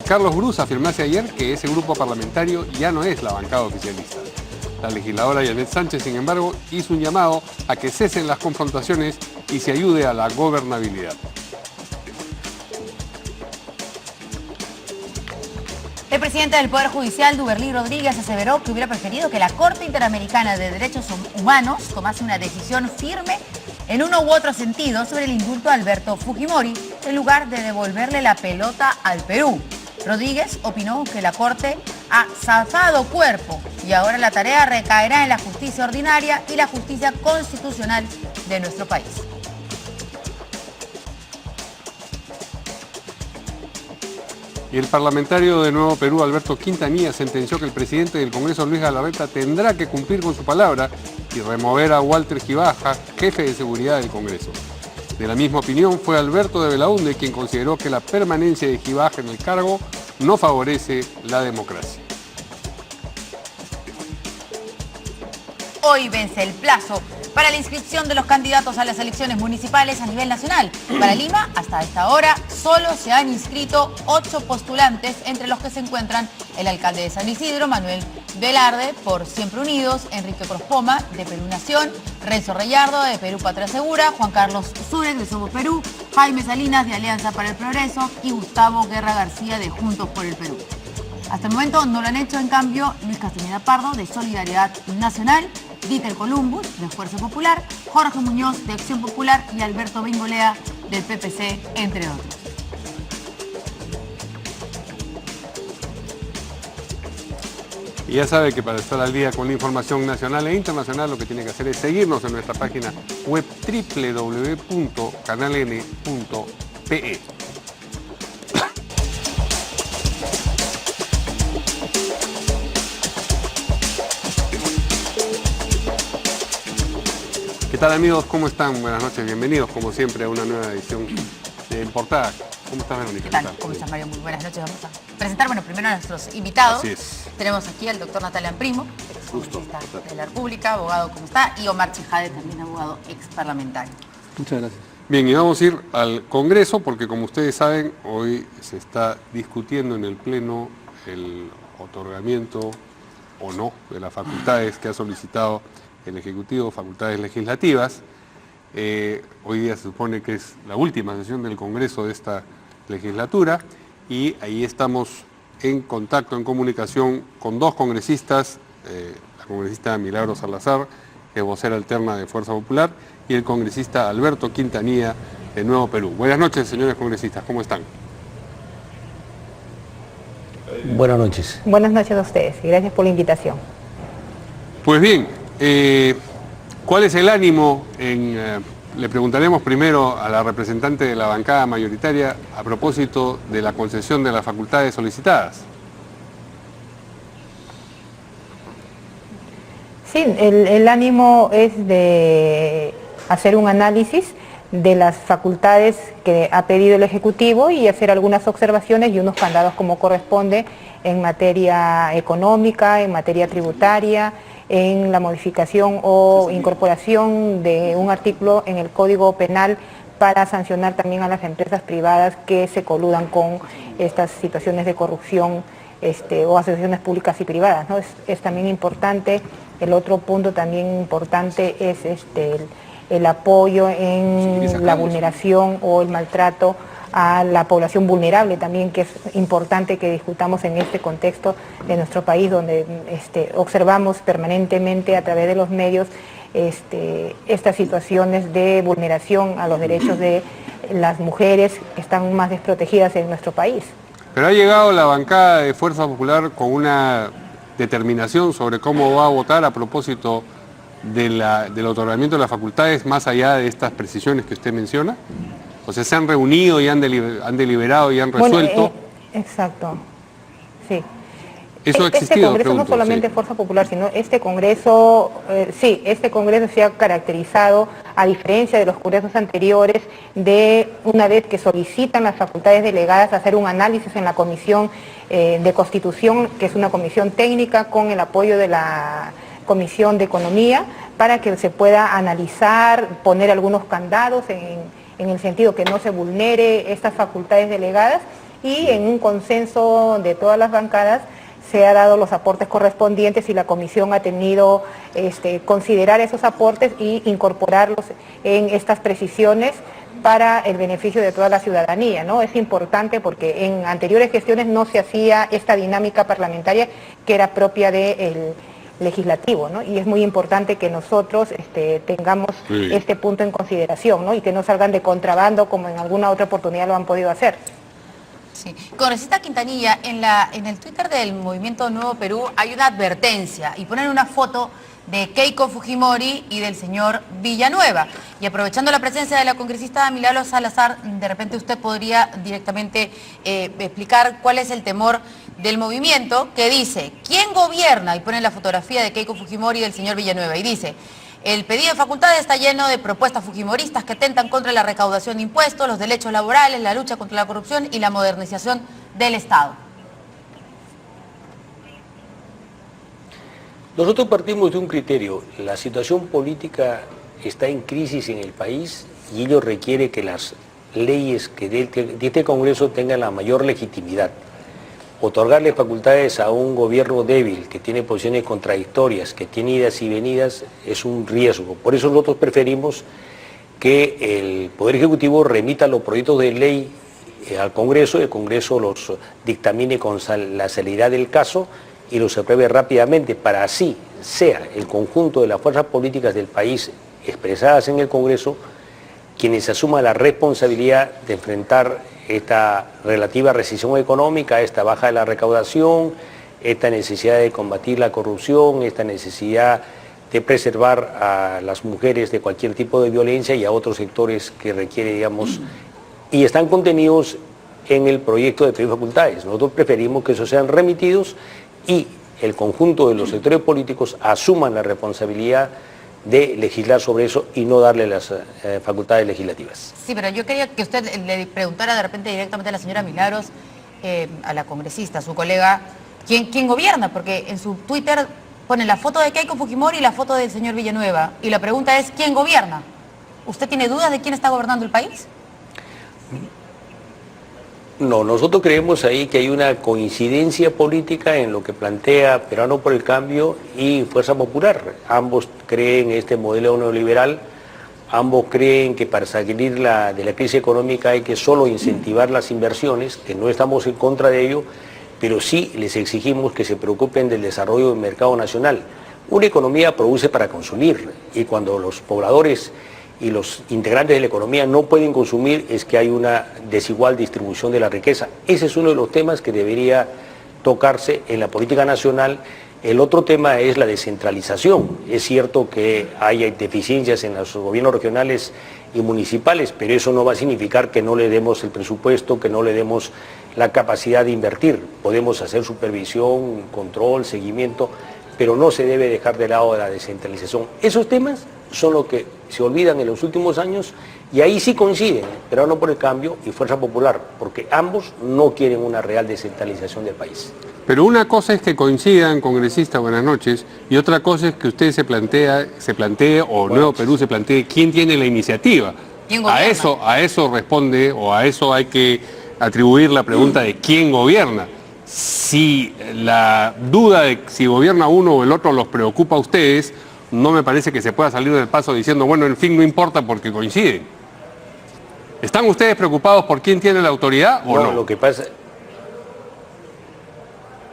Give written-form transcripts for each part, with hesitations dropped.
Carlos Brus afirmase ayer que ese grupo parlamentario ya no es la bancada oficialista. La legisladora Yanet Sánchez, sin embargo, hizo un llamado a que cesen las confrontaciones y se ayude a la gobernabilidad. El presidente del Poder Judicial, Duberlí Rodríguez, aseveró que hubiera preferido que la Corte Interamericana de Derechos Humanos tomase una decisión firme en uno u otro sentido sobre el indulto a Alberto Fujimori, en lugar de devolverle la pelota al Perú. Rodríguez opinó que la Corte ha zafado cuerpo y ahora la tarea recaerá en la justicia ordinaria y la justicia constitucional de nuestro país. Y el parlamentario de Nuevo Perú, Alberto Quintanilla, sentenció que el presidente del Congreso, Luis Galarreta, tendrá que cumplir con su palabra y remover a Walter Gibaja, jefe de seguridad del Congreso. De la misma opinión fue Alberto de Belaunde, quien consideró que la permanencia de Gibaja en el cargo no favorece la democracia. Hoy vence el plazo para la inscripción de los candidatos a las elecciones municipales a nivel nacional. Para Lima, hasta esta hora, solo se han inscrito 8 postulantes, entre los que se encuentran el alcalde de San Isidro, Manuel Velarde, por Siempre Unidos, Enrique Crospoma, de Perú Nación, Renzo Reyardo, de Perú Patria Segura, Juan Carlos Zúrez, de Somos Perú, Jaime Salinas, de Alianza para el Progreso, y Gustavo Guerra García, de Juntos por el Perú. Hasta el momento no lo han hecho, en cambio, Luis Castañeda Pardo, de Solidaridad Nacional, Dieter Columbus, de Fuerza Popular, Jorge Muñoz, de Acción Popular, y Alberto Bengolea, del PPC, entre otros. Y ya sabe que para estar al día con la información nacional e internacional, lo que tiene que hacer es seguirnos en nuestra página web www.canaln.pe. ¿Qué tal, amigos? ¿Cómo están? Buenas noches, bienvenidos como siempre a una nueva edición de En Portada. ¿Cómo estás, Verónica? ¿Qué tal? ¿Cómo estás, Mario? Muy buenas noches. Vamos a presentar, primero a nuestros invitados. Así es. Tenemos aquí al doctor Natalian Primo, excomunicista de la República, abogado como está, y Omar Chejade, también abogado exparlamentario. Muchas gracias. Bien, y vamos a ir al Congreso porque, como ustedes saben, hoy se está discutiendo en el Pleno el otorgamiento o no de las facultades que ha solicitado el Ejecutivo, facultades legislativas. Hoy día se supone que es la última sesión del Congreso de esta legislatura y ahí estamos en contacto, en comunicación con dos congresistas, la congresista Milagros Salazar, que es vocera alterna de Fuerza Popular, y el congresista Alberto Quintanilla, de Nuevo Perú. Buenas noches, señores congresistas, ¿cómo están? Buenas noches. Buenas noches a ustedes y gracias por la invitación. Pues bien, ¿cuál es el ánimo le preguntaremos primero a la representante de la bancada mayoritaria a propósito de la concesión de las facultades solicitadas? Sí, el ánimo es de hacer un análisis de las facultades que ha pedido el Ejecutivo y hacer algunas observaciones y unos candados como corresponde en materia económica, en materia tributaria, en la modificación o incorporación de un artículo en el Código Penal para sancionar también a las empresas privadas que se coludan con estas situaciones de corrupción o asociaciones públicas y privadas, ¿no? Es también importante. El otro punto también importante es el apoyo en la vulneración o el maltrato a la población vulnerable también, que es importante que discutamos en este contexto de nuestro país, donde observamos permanentemente a través de los medios estas situaciones de vulneración a los derechos de las mujeres que están más desprotegidas en nuestro país. Pero ha llegado la bancada de Fuerza Popular con una determinación sobre cómo va a votar a propósito del otorgamiento de las facultades, más allá de estas precisiones que usted menciona. O sea, se han reunido y han deliberado y han resuelto. Bueno, exacto, sí. Eso ha existido, Congreso pregunto, no solamente sí. Fuerza Popular, sino este Congreso, este Congreso se ha caracterizado, a diferencia de los congresos anteriores, de una vez que solicitan las facultades delegadas hacer un análisis en la Comisión de Constitución, que es una comisión técnica con el apoyo de la Comisión de Economía, para que se pueda analizar, poner algunos candados en el sentido que no se vulnere estas facultades delegadas, y en un consenso de todas las bancadas se ha dado los aportes correspondientes y la comisión ha tenido considerar esos aportes y incorporarlos en estas precisiones para el beneficio de toda la ciudadanía, ¿no? Es importante porque en anteriores gestiones no se hacía esta dinámica parlamentaria que era propia del legislativo, ¿no? Y es muy importante que nosotros tengamos este punto en consideración, ¿no? Y que no salgan de contrabando como en alguna otra oportunidad lo han podido hacer. Sí. Congresista Quintanilla, en el Twitter del Movimiento Nuevo Perú hay una advertencia y ponen una foto de Keiko Fujimori y del señor Villanueva. Y aprovechando la presencia de la congresista Milagros Salazar, de repente usted podría directamente explicar cuál es el temor del movimiento, que dice, ¿quién gobierna? Y ponen la fotografía de Keiko Fujimori y del señor Villanueva. Y dice, el pedido de facultades está lleno de propuestas fujimoristas que atentan contra la recaudación de impuestos, los derechos laborales, la lucha contra la corrupción y la modernización del Estado. Nosotros partimos de un criterio. La situación política está en crisis en el país y ello requiere que las leyes que de este Congreso tengan la mayor legitimidad. Otorgarle facultades a un gobierno débil, que tiene posiciones contradictorias, que tiene idas y venidas, es un riesgo. Por eso nosotros preferimos que el Poder Ejecutivo remita los proyectos de ley al Congreso, el Congreso los dictamine con la celeridad del caso y los apruebe rápidamente, para así sea el conjunto de las fuerzas políticas del país expresadas en el Congreso quienes asuman la responsabilidad de enfrentar esta relativa recesión económica, esta baja de la recaudación, esta necesidad de combatir la corrupción, esta necesidad de preservar a las mujeres de cualquier tipo de violencia y a otros sectores que requiere, digamos, y están contenidos en el proyecto de pedido de facultades. Nosotros preferimos que esos sean remitidos y el conjunto de los sectores políticos asuman la responsabilidad de legislar sobre eso y no darle las facultades legislativas. Sí, pero yo quería que usted le preguntara de repente directamente a la señora Milagros, a la congresista, a su colega, ¿quién gobierna? Porque en su Twitter pone la foto de Keiko Fujimori y la foto del señor Villanueva. Y la pregunta es, ¿quién gobierna? ¿Usted tiene dudas de quién está gobernando el país? No, nosotros creemos ahí que hay una coincidencia política en lo que plantea Peruano por el Cambio y Fuerza Popular. Ambos creen en este modelo neoliberal, ambos creen que para salir de la crisis económica hay que solo incentivar las inversiones, que no estamos en contra de ello, pero sí les exigimos que se preocupen del desarrollo del mercado nacional. Una economía produce para consumir y cuando los pobladores y los integrantes de la economía no pueden consumir es que hay una desigual distribución de la riqueza. Ese es uno de los temas que debería tocarse en la política nacional. El otro tema es la descentralización. Es cierto que hay deficiencias en los gobiernos regionales y municipales, pero eso no va a significar que no le demos el presupuesto, que no le demos la capacidad de invertir. Podemos hacer supervisión, control, seguimiento, pero no se debe dejar de lado la descentralización. Esos temas son los que se olvidan en los últimos años y ahí sí coinciden Peruano por el Cambio y Fuerza Popular, porque ambos no quieren una real descentralización del país. Pero una cosa es que coincidan, congresista, buenas noches, y otra cosa es que usted se plantee, o Nuevo Perú se plantee quién tiene la iniciativa. ¿Quién gobierna? A eso responde, o a eso hay que atribuir la pregunta de quién gobierna. Si la duda de si gobierna uno o el otro los preocupa a ustedes, no me parece que se pueda salir del paso diciendo, bueno, en fin, no importa porque coinciden. ¿Están ustedes preocupados por quién tiene la autoridad o no? Lo que pasa...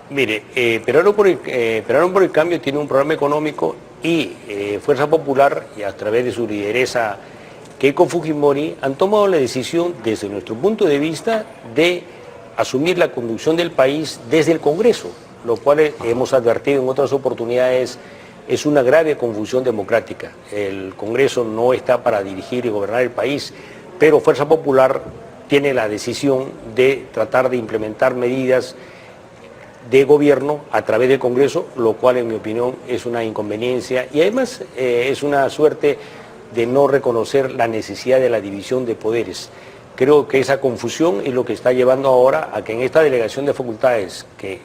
Mire, Peruano por el Cambio tiene un programa económico y Fuerza Popular, y a través de su lideresa Keiko Fujimori, han tomado la decisión, desde nuestro punto de vista, de asumir la conducción del país desde el Congreso, lo cual hemos advertido en otras oportunidades. Es una grave confusión democrática. El Congreso no está para dirigir y gobernar el país, pero Fuerza Popular tiene la decisión de tratar de implementar medidas de gobierno a través del Congreso, lo cual en mi opinión es una inconveniencia y además es una suerte de no reconocer la necesidad de la división de poderes. Creo que esa confusión es lo que está llevando ahora a que en esta delegación de facultades que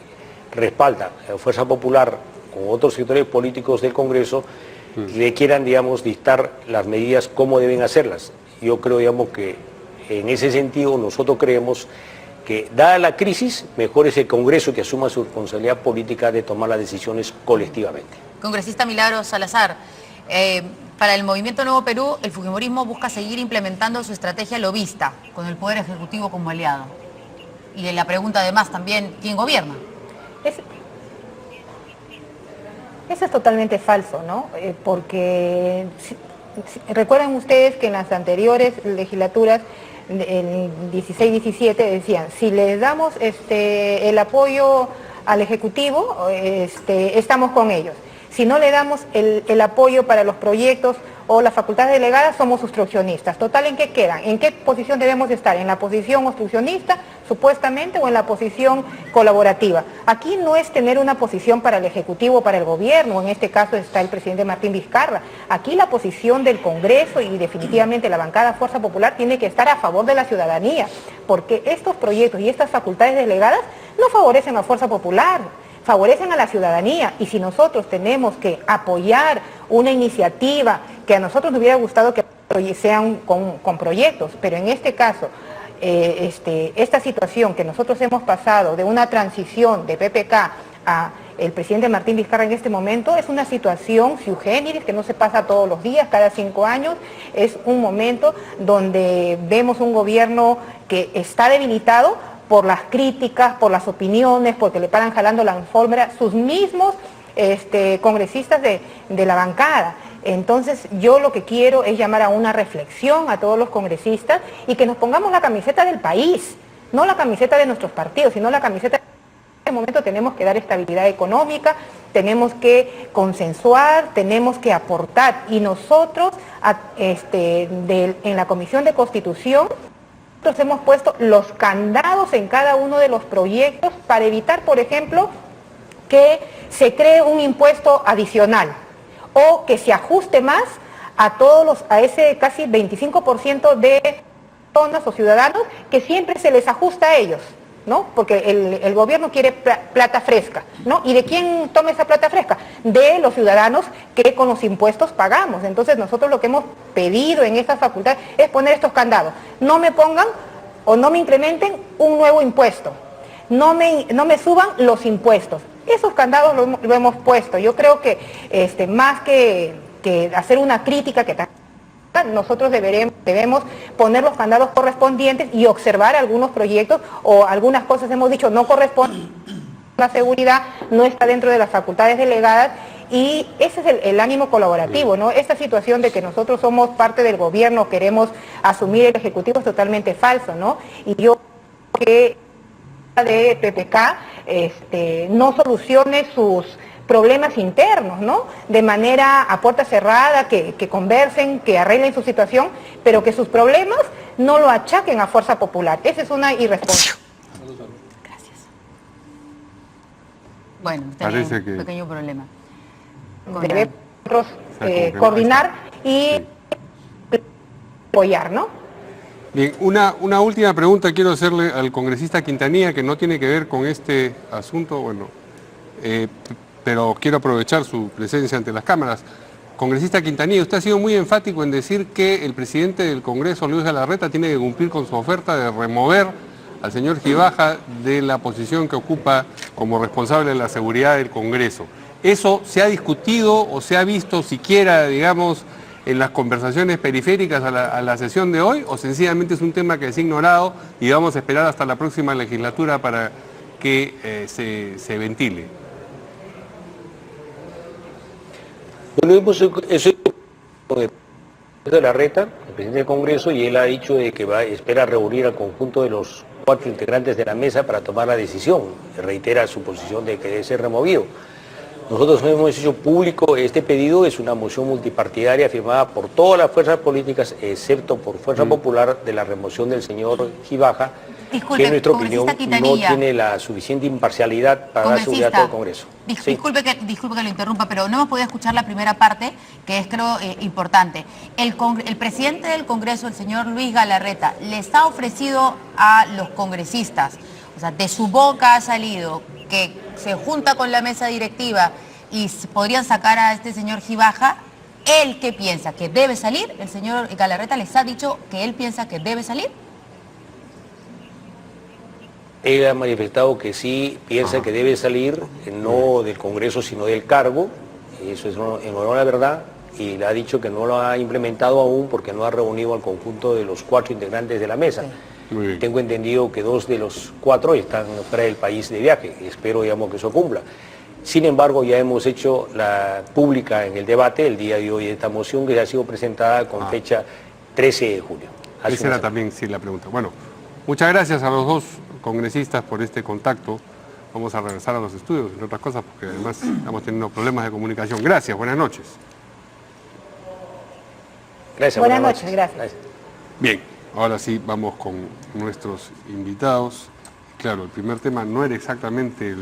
respalda a Fuerza Popular con otros sectores políticos del Congreso, le quieran, digamos, dictar las medidas, cómo deben hacerlas. Yo creo, digamos, que en ese sentido nosotros creemos que dada la crisis, mejor es el Congreso que asuma su responsabilidad política de tomar las decisiones colectivamente. Congresista Milagros Salazar, para el Movimiento Nuevo Perú, el fujimorismo busca seguir implementando su estrategia lobista, con el Poder Ejecutivo como aliado. Y la pregunta además también, ¿quién gobierna? Eso es totalmente falso, ¿no? Porque recuerden ustedes que en las anteriores legislaturas, en 16-17, decían, si les damos el apoyo al Ejecutivo, estamos con ellos. Si no le damos el apoyo para los proyectos o las facultades delegadas, somos obstruccionistas. Total, ¿en qué quedan? ¿En qué posición debemos estar? ¿En la posición obstruccionista, supuestamente, o en la posición colaborativa? Aquí no es tener una posición para el Ejecutivo o para el Gobierno, en este caso está el presidente Martín Vizcarra. Aquí la posición del Congreso y definitivamente la bancada Fuerza Popular tiene que estar a favor de la ciudadanía, porque estos proyectos y estas facultades delegadas no favorecen a Fuerza Popular, favorecen a la ciudadanía. Y si nosotros tenemos que apoyar una iniciativa que a nosotros nos hubiera gustado que sean con proyectos, pero en este caso, esta situación que nosotros hemos pasado de una transición de PPK a el presidente Martín Vizcarra en este momento, es una situación sui generis que no se pasa todos los días, cada 5 años, es un momento donde vemos un gobierno que está debilitado por las críticas, por las opiniones, porque le paran jalando la alfombra sus mismos congresistas de la bancada. Entonces yo lo que quiero es llamar a una reflexión a todos los congresistas y que nos pongamos la camiseta del país, no la camiseta de nuestros partidos, sino la camiseta. En este momento tenemos que dar estabilidad económica, tenemos que consensuar, tenemos que aportar, y nosotros en la Comisión de Constitución nosotros hemos puesto los candados en cada uno de los proyectos para evitar, por ejemplo, que se cree un impuesto adicional o que se ajuste más a ese casi 25% de personas o ciudadanos que siempre se les ajusta a ellos, ¿no? Porque el gobierno quiere plata fresca, ¿no? ¿Y de quién toma esa plata fresca? De los ciudadanos que con los impuestos pagamos. Entonces nosotros lo que hemos pedido en esta facultad es poner estos candados. No me pongan o no me incrementen un nuevo impuesto, no me suban los impuestos. Esos candados lo hemos puesto. Yo creo que más que hacer una crítica que nosotros debemos poner los candados correspondientes y observar algunos proyectos o algunas cosas hemos dicho no corresponden a la seguridad, no está dentro de las facultades delegadas, y ese es el ánimo colaborativo, ¿no? Esta situación de que nosotros somos parte del gobierno, queremos asumir el Ejecutivo, es totalmente falso, ¿no? Y yo creo que de PPK no solucione sus problemas internos, ¿no? De manera a puerta cerrada, que conversen, que arreglen su situación, pero que sus problemas no lo achaquen a Fuerza Popular. Esa es una irresponsabilidad. Gracias. Bueno, tenía un pequeño problema. Debemos coordinar y apoyar, ¿no? Bien, una última pregunta quiero hacerle al congresista Quintanilla, que no tiene que ver con este asunto, bueno, pero quiero aprovechar su presencia ante las cámaras. Congresista Quintanilla, usted ha sido muy enfático en decir que el presidente del Congreso, Luis Galarreta, tiene que cumplir con su oferta de remover al señor Gibaja de la posición que ocupa como responsable de la seguridad del Congreso. ¿Eso se ha discutido o se ha visto siquiera, digamos, en las conversaciones periféricas a la sesión de hoy, o sencillamente es un tema que es ignorado y vamos a esperar hasta la próxima legislatura para que se ventile? Bueno, eso con el presidente Galarreta, el presidente del Congreso, y él ha dicho de que espera reunir al conjunto de los 4 integrantes de la mesa para tomar la decisión. Reitera su posición de que debe ser removido. Nosotros hemos hecho público este pedido, es una moción multipartidaria firmada por todas las fuerzas políticas, excepto por Fuerza Popular, de la remoción del señor Gibaja, que en nuestra opinión no tiene la suficiente imparcialidad para dar seguridad al Congreso. Disculpe que lo interrumpa, pero no hemos podido escuchar la primera parte, que es, creo, importante. El presidente del Congreso, el señor Luis Galarreta, les ha ofrecido a los congresistas, o sea, de su boca ha salido que se junta con la mesa directiva y podrían sacar a este señor Gibaja. ¿Él qué piensa? ¿Que debe salir? ¿El señor Galarreta les ha dicho que él piensa que debe salir? Él ha manifestado que sí piensa que debe salir, no del Congreso, sino del cargo. Eso es en honor a la verdad. Y le ha dicho que no lo ha implementado aún porque no ha reunido al conjunto de los 4 integrantes de la mesa. Muy bien. Tengo entendido que 2 de los 4 están fuera del país de viaje. Espero, digamos, que eso cumpla. Sin embargo, ya hemos hecho la pública en el debate el día de hoy esta moción que ya ha sido presentada con fecha 13 de julio. Esa era también sí la pregunta. Bueno, muchas gracias a los dos congresistas por este contacto. Vamos a regresar a los estudios, entre otras cosas, porque además estamos teniendo problemas de comunicación. Gracias, buenas noches. Gracias, buenas noches. Gracias. Bien, ahora sí vamos con nuestros invitados. Claro, el primer tema no era exactamente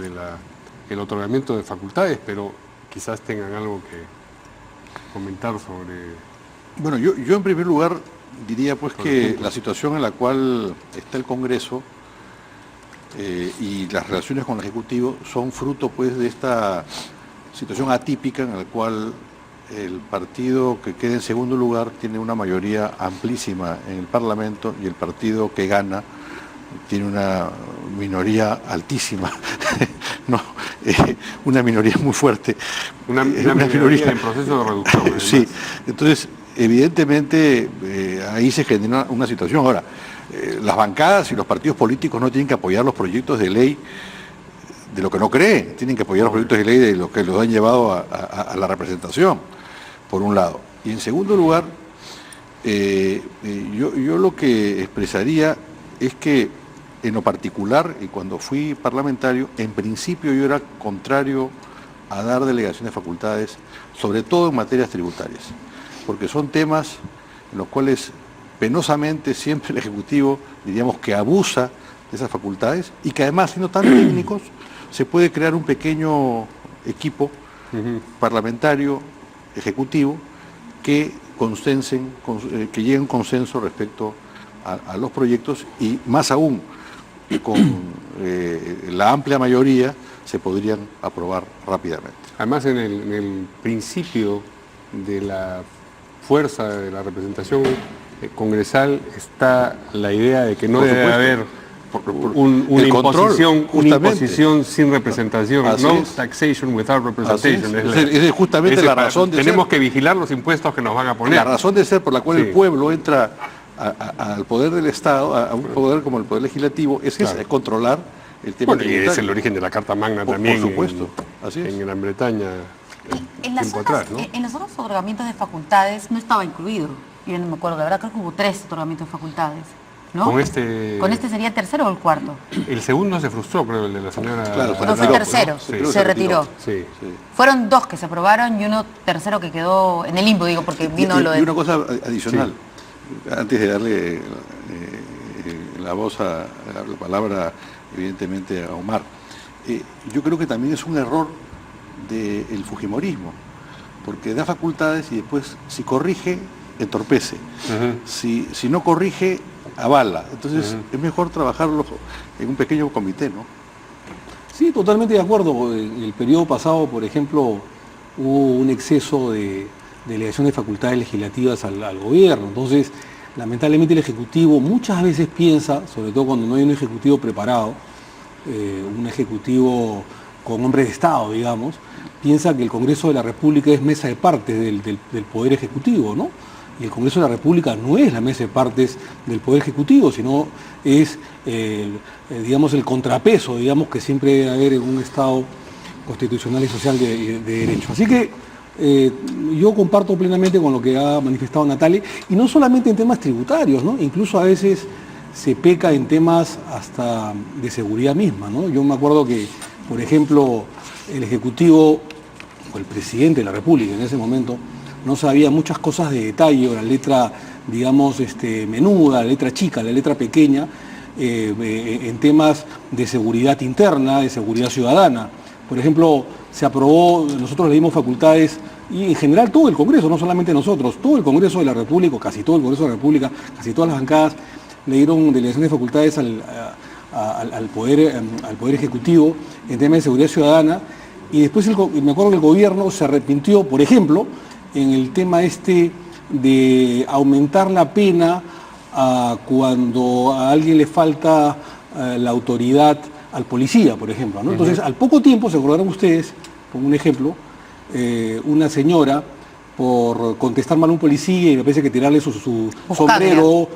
el otorgamiento de facultades, pero quizás tengan algo que comentar sobre... Bueno, yo en primer lugar diría pues que la situación en la cual está el Congreso y las relaciones con el Ejecutivo son fruto pues de esta situación atípica en la cual el partido que queda en segundo lugar tiene una mayoría amplísima en el Parlamento y el partido que gana tiene una minoría altísima, no, una minoría muy fuerte. Una minoría en proceso de reducción. Además. Sí, entonces evidentemente ahí se genera una situación. Ahora, las bancadas y los partidos políticos no tienen que apoyar los proyectos de ley de lo que no creen, tienen que apoyar los proyectos de ley de lo que los han llevado a la representación, por un lado. Y en segundo lugar, yo lo que expresaría es que en lo particular, y cuando fui parlamentario, en principio yo era contrario a dar delegación de facultades, sobre todo en materias tributarias, porque son temas en los cuales penosamente siempre el Ejecutivo, diríamos que abusa de esas facultades y que además, siendo tan técnicos, se puede crear un pequeño equipo parlamentario, ejecutivo, que consensen, que llegue a un consenso respecto a los proyectos y más aún, con la amplia mayoría se podrían aprobar rápidamente. Además, en el principio de la fuerza de la representación congresal está la idea de que no debe haber una imposición sin representación. Así No es. Taxation without representation. Esa es justamente la razón de tenemos ser. que vigilar los impuestos que nos van a poner. La razón de ser por la cual Sí. el pueblo entra al poder del Estado, a un poder como el Poder Legislativo, es Claro. controlar el tema Bueno, y tributario. es el origen de la Carta Magna Por también. supuesto, así es. En Gran Bretaña. En las tiempo otras, atrás, ¿no? en los otros otorgamientos de facultades no estaba incluido. Yo no me acuerdo, la verdad creo que hubo 3 otorgamientos de facultades, ¿no? Con este sería el tercero o el cuarto. El segundo se frustró, creo, el de la señora... Claro, No, fue tercero, Sí. se retiró. Sí. Fueron 2 que se aprobaron y uno tercero que quedó en el limbo, digo, porque vino lo de... Y una cosa adicional, antes de darle la voz la palabra, evidentemente, a Omar, yo creo que también es un error del fujimorismo, porque da facultades y después, si corrige, entorpece. Si no corrige, avala. Entonces, es mejor trabajarlo en un pequeño comité, ¿no? Sí, totalmente de acuerdo. En el periodo pasado, por ejemplo, hubo un exceso de delegación de facultades legislativas al gobierno. Entonces, lamentablemente el Ejecutivo muchas veces piensa, sobre todo cuando no hay un Ejecutivo preparado, un Ejecutivo con hombres de Estado, digamos, piensa que el Congreso de la República es mesa de partes del Poder Ejecutivo, ¿no? Y el Congreso de la República no es la mesa de partes del Poder Ejecutivo, sino es, digamos, el contrapeso, digamos, que siempre debe haber en un Estado constitucional y social de derecho. Así que yo comparto plenamente con lo que ha manifestado Natalia, y no solamente en temas tributarios, ¿no? Incluso a veces se peca en temas hasta de seguridad misma, ¿no? Yo me acuerdo que, por ejemplo, el Ejecutivo, o el Presidente de la República en ese momento, no sabía muchas cosas de detalle, o la letra, digamos, menuda, la letra chica, la letra pequeña, en temas de seguridad interna, de seguridad ciudadana. Por ejemplo, se aprobó, nosotros le dimos facultades, y en general todo el Congreso, no solamente nosotros, todo el Congreso de la República, o casi todo el Congreso de la República, casi todas las bancadas, le dieron delegación de facultades al poder Ejecutivo en temas de seguridad ciudadana, y después me acuerdo que el gobierno se arrepintió, por ejemplo, en el tema de aumentar la pena cuando a alguien le falta la autoridad al policía, por ejemplo, ¿no? Entonces, al poco tiempo, se acordarán ustedes, pongo un ejemplo, una señora por contestar mal a un policía y me parece que tirarle su sombrero,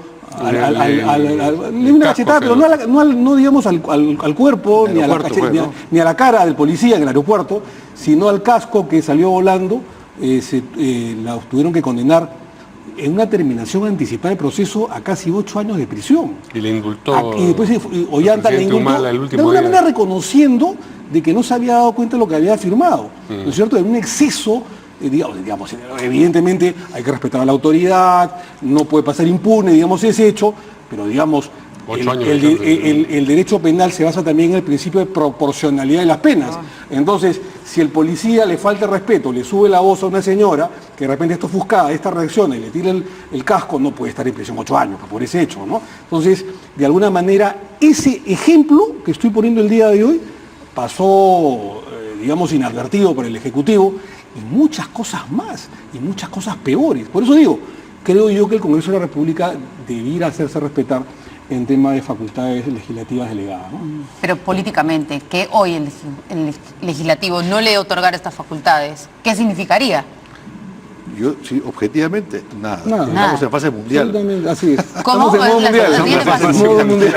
una cachetada, pero no digamos al cuerpo, ni a la cara del policía en el aeropuerto, sino al casco que salió volando, la tuvieron que condenar en una terminación anticipada del proceso a casi 8 años de prisión. Y le indultó. Y después Ollanta le indultó, de alguna manera reconociendo de que no se había dado cuenta de lo que había firmado, ¿no es cierto? De un exceso, digamos, evidentemente hay que respetar a la autoridad, no puede pasar impune, digamos, ese hecho, pero digamos, el derecho penal se basa también en el principio de proporcionalidad de las penas. Entonces, si el policía le falta el respeto, le sube la voz a una señora que de repente está ofuscada, esta reacciona y le tira el casco, no puede estar en prisión 8 años por ese hecho, ¿no? Entonces, de alguna manera, ese ejemplo que estoy poniendo el día de hoy pasó, digamos, inadvertido por el Ejecutivo, y muchas cosas más, y muchas cosas peores. Por eso digo, creo yo que el Congreso de la República debiera hacerse respetar en tema de facultades legislativas delegadas, ¿no? Pero políticamente, que hoy el legislativo no le otorgara estas facultades, ¿qué significaría? Yo, sí, objetivamente, nada. Nada. Estamos en fase mundial. Absolutamente, así es. ¿Cómo? Estamos en modo La mundial. ciudadanía le pasa. Modo mundial.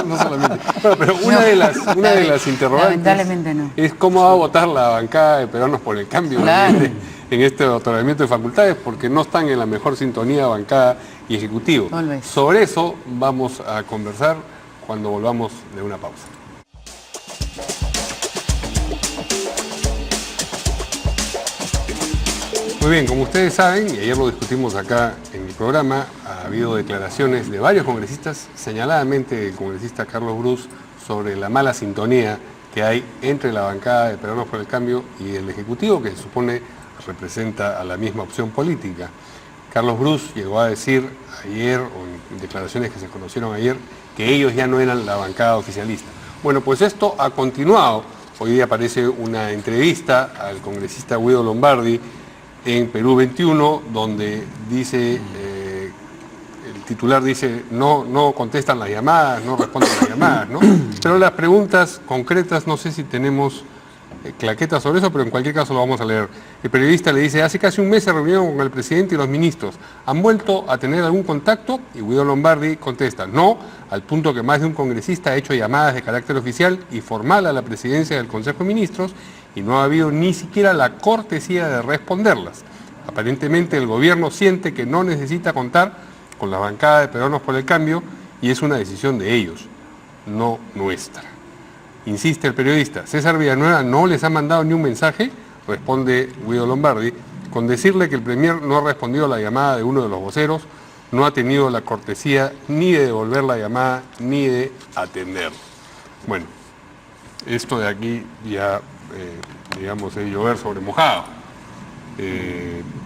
No solamente. Bueno, pero una de las interrogantes Lamentablemente no. es cómo va a votar la bancada de Peruanos por el Cambio Claro. en este otorgamiento de facultades, porque no están en la mejor sintonía bancada y ejecutivo. Tal vez. Sobre eso vamos a conversar cuando volvamos de una pausa. Muy bien, como ustedes saben, y ayer lo discutimos acá en el programa, ha habido declaraciones de varios congresistas, señaladamente el congresista Carlos Brus, sobre la mala sintonía que hay entre la bancada de Peruanos por el Cambio y el Ejecutivo, que se supone representa a la misma opción política. Carlos Brus llegó a decir ayer, o en declaraciones que se conocieron ayer, que ellos ya no eran la bancada oficialista. Bueno, pues esto ha continuado. Hoy día aparece una entrevista al congresista Guido Lombardi en Perú 21, donde dice, el titular dice, no contestan las llamadas, no responden las llamadas, ¿no? Pero las preguntas concretas, no sé si tenemos claquetas sobre eso, pero en cualquier caso lo vamos a leer. El periodista le dice, hace casi un mes se reunieron con el presidente y los ministros. ¿Han vuelto a tener algún contacto? Y Guido Lombardi contesta, no, al punto que más de un congresista ha hecho llamadas de carácter oficial y formal a la presidencia del Consejo de Ministros y no ha habido ni siquiera la cortesía de responderlas. Aparentemente el gobierno siente que no necesita contar con la bancada de Peruanos por el Cambio y es una decisión de ellos, no nuestra. Insiste el periodista, César Villanueva no les ha mandado ni un mensaje, responde Guido Lombardi, con decirle que el Premier no ha respondido a la llamada de uno de los voceros, no ha tenido la cortesía ni de devolver la llamada ni de atender. Bueno, esto de aquí ya, digamos, es llover sobre mojado,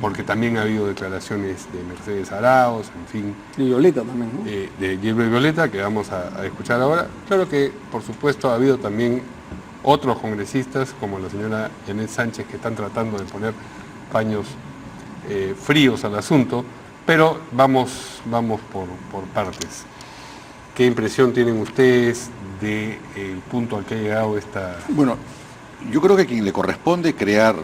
porque también ha habido declaraciones de Mercedes Arauz, en fin. Y Violeta también, ¿no? De Gilbert Violeta, que vamos a escuchar ahora. Claro que, por supuesto, ha habido también otros congresistas, como la señora Janet Sánchez, que están tratando de poner paños fríos al asunto, pero vamos por partes. ¿Qué impresión tienen ustedes del punto al que ha llegado esta...? Bueno, yo creo que a quien le corresponde crear,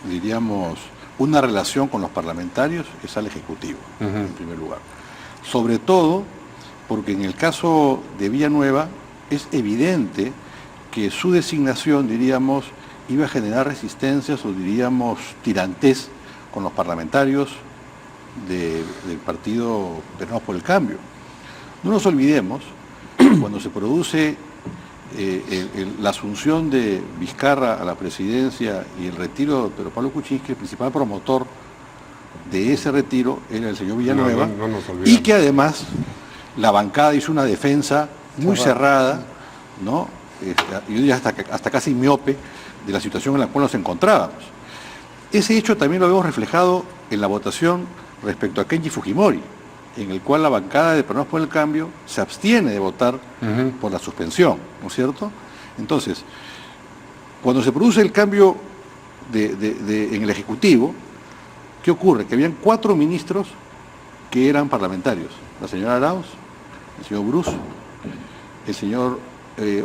diríamos, una relación con los parlamentarios es al Ejecutivo, en primer lugar. Sobre todo porque en el caso de Villanueva es evidente que su designación, diríamos, iba a generar resistencias o diríamos tirantes con los parlamentarios del partido Peruanos por el Cambio. No nos olvidemos, cuando se produce la asunción de Vizcarra a la presidencia y el retiro de Pedro Pablo Kuczynski, el principal promotor de ese retiro era el señor Villanueva, No nos olvidemos. y que además la bancada hizo una defensa muy cerrada, ¿no? Yo diría hasta casi miope de la situación en la cual nos encontrábamos. Ese hecho también lo vemos reflejado en la votación respecto a Kenji Fujimori, en el cual la bancada de Peruanos por el Cambio se abstiene de votar por la suspensión, ¿no es cierto? Entonces, cuando se produce el cambio en el Ejecutivo, ¿qué ocurre? Que habían 4 ministros que eran parlamentarios, la señora Arauz, el señor Brus el señor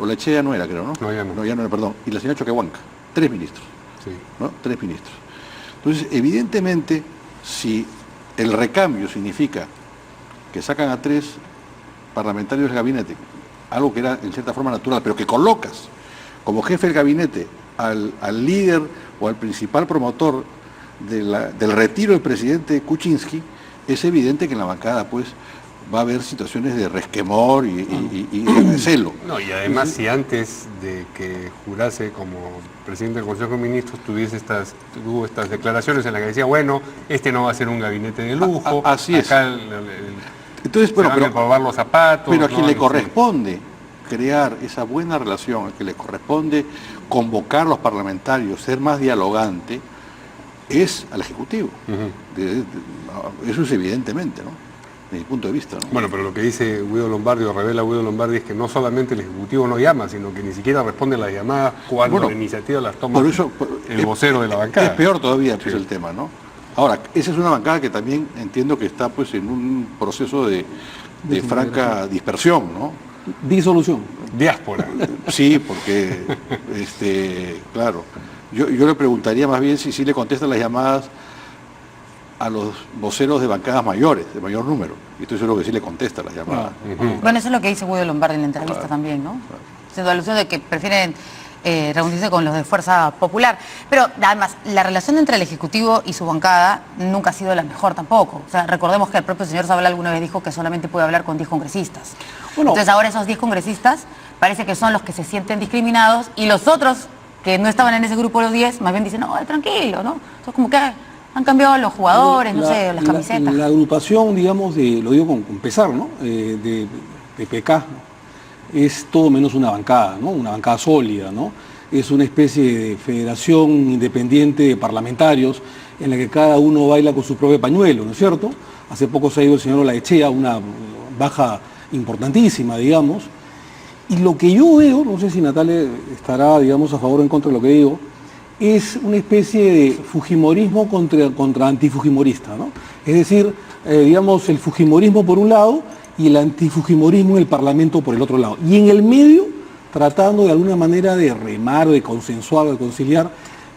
Olachea no era, creo, ¿no? No, ya no. No, ya no era, perdón. Y la señora Choquehuanca. 3 ministros. Sí. ¿No? 3 ministros. Entonces, evidentemente, si el recambio significa que sacan a 3 parlamentarios del gabinete, algo que era en cierta forma natural, pero que colocas como jefe del gabinete al líder o al principal promotor del retiro del presidente Kuczynski, es evidente que en la bancada pues va a haber situaciones de resquemor y de recelo. No, y además si antes de que jurase como presidente del Consejo de Ministros tuvo estas declaraciones en las que decía, bueno, este no va a ser un gabinete de lujo, así es. acá Entonces, bueno, se van a probar los zapatos. pero a quien ¿no? le corresponde crear esa buena relación, a quien le corresponde convocar a los parlamentarios, ser más dialogante, es al Ejecutivo. Eso es evidentemente, ¿no? Desde mi punto de vista, ¿no? Bueno, pero lo que dice Guido Lombardi, o revela Guido Lombardi, es que no solamente el Ejecutivo no llama, sino que ni siquiera responde a las llamadas cuando la iniciativa las toma el vocero de la bancada. Es peor todavía pues, el tema, ¿no? Ahora, esa es una bancada que también entiendo que está pues en un proceso de franca dispersión, ¿no? Disolución. Diáspora. Sí, porque, claro, yo le preguntaría más bien si le contestan las llamadas a los voceros de bancadas mayores, de mayor número. Y estoy seguro que sí le contesta las llamadas. Bueno, eso es lo que dice Guido Lombardi en la entrevista también, ¿no? Haciendo alusión de que prefieren reunirse con los de Fuerza Popular. Pero además, la relación entre el Ejecutivo y su bancada nunca ha sido la mejor tampoco. O sea, recordemos que el propio señor Zabala alguna vez dijo que solamente puede hablar con 10 congresistas. Bueno, entonces ahora esos 10 congresistas parece que son los que se sienten discriminados y los otros que no estaban en ese grupo de los 10 más bien dicen, no, tranquilo, ¿no? Entonces como que han cambiado los jugadores, no sé, las camisetas. La agrupación, digamos, lo digo con pesar, ¿no? De PPK, ¿no? Es todo menos una bancada, ¿no? Una bancada sólida, ¿no? Es una especie de federación independiente de parlamentarios en la que cada uno baila con su propio pañuelo, ¿no es cierto? Hace poco se ha ido el señor Olaechea, una baja importantísima, digamos. Y lo que yo veo, no sé si Natalia estará, digamos, a favor o en contra de lo que digo, es una especie de fujimorismo contra antifujimorista, ¿no? Es decir, digamos, el fujimorismo por un lado y el antifujimorismo en el Parlamento por el otro lado. Y en el medio, tratando de alguna manera de remar, de consensuar, de conciliar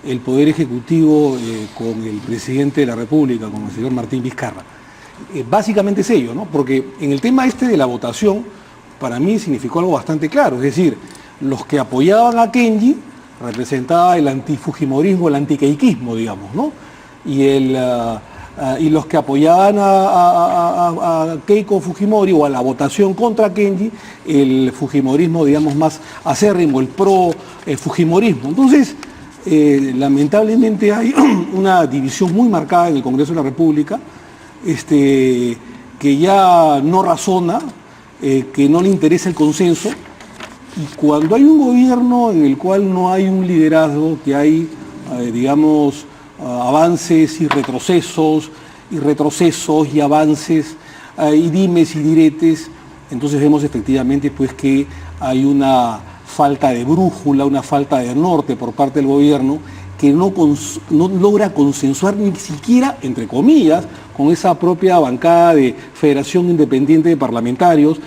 el Poder Ejecutivo con el Presidente de la República, con el señor Martín Vizcarra. Básicamente es ello, ¿no? Porque en el tema de la votación, para mí significó algo bastante claro. Es decir, los que apoyaban a Kenji representaba el antifujimorismo, el antiqueiquismo, digamos, ¿no? Y los que apoyaban a Keiko Fujimori o a la votación contra Kenji, el fujimorismo, digamos, más acérrimo, el pro-fujimorismo. Entonces, lamentablemente hay una división muy marcada en el Congreso de la República, que ya no razona, que no le interesa el consenso, y cuando hay un gobierno en el cual no hay un liderazgo, que hay, digamos, avances y retrocesos y avances y dimes y diretes, entonces vemos efectivamente pues que hay una falta de brújula, una falta de norte por parte del gobierno que no logra consensuar ni siquiera, entre comillas, con esa propia bancada de Federación Independiente de Parlamentarios,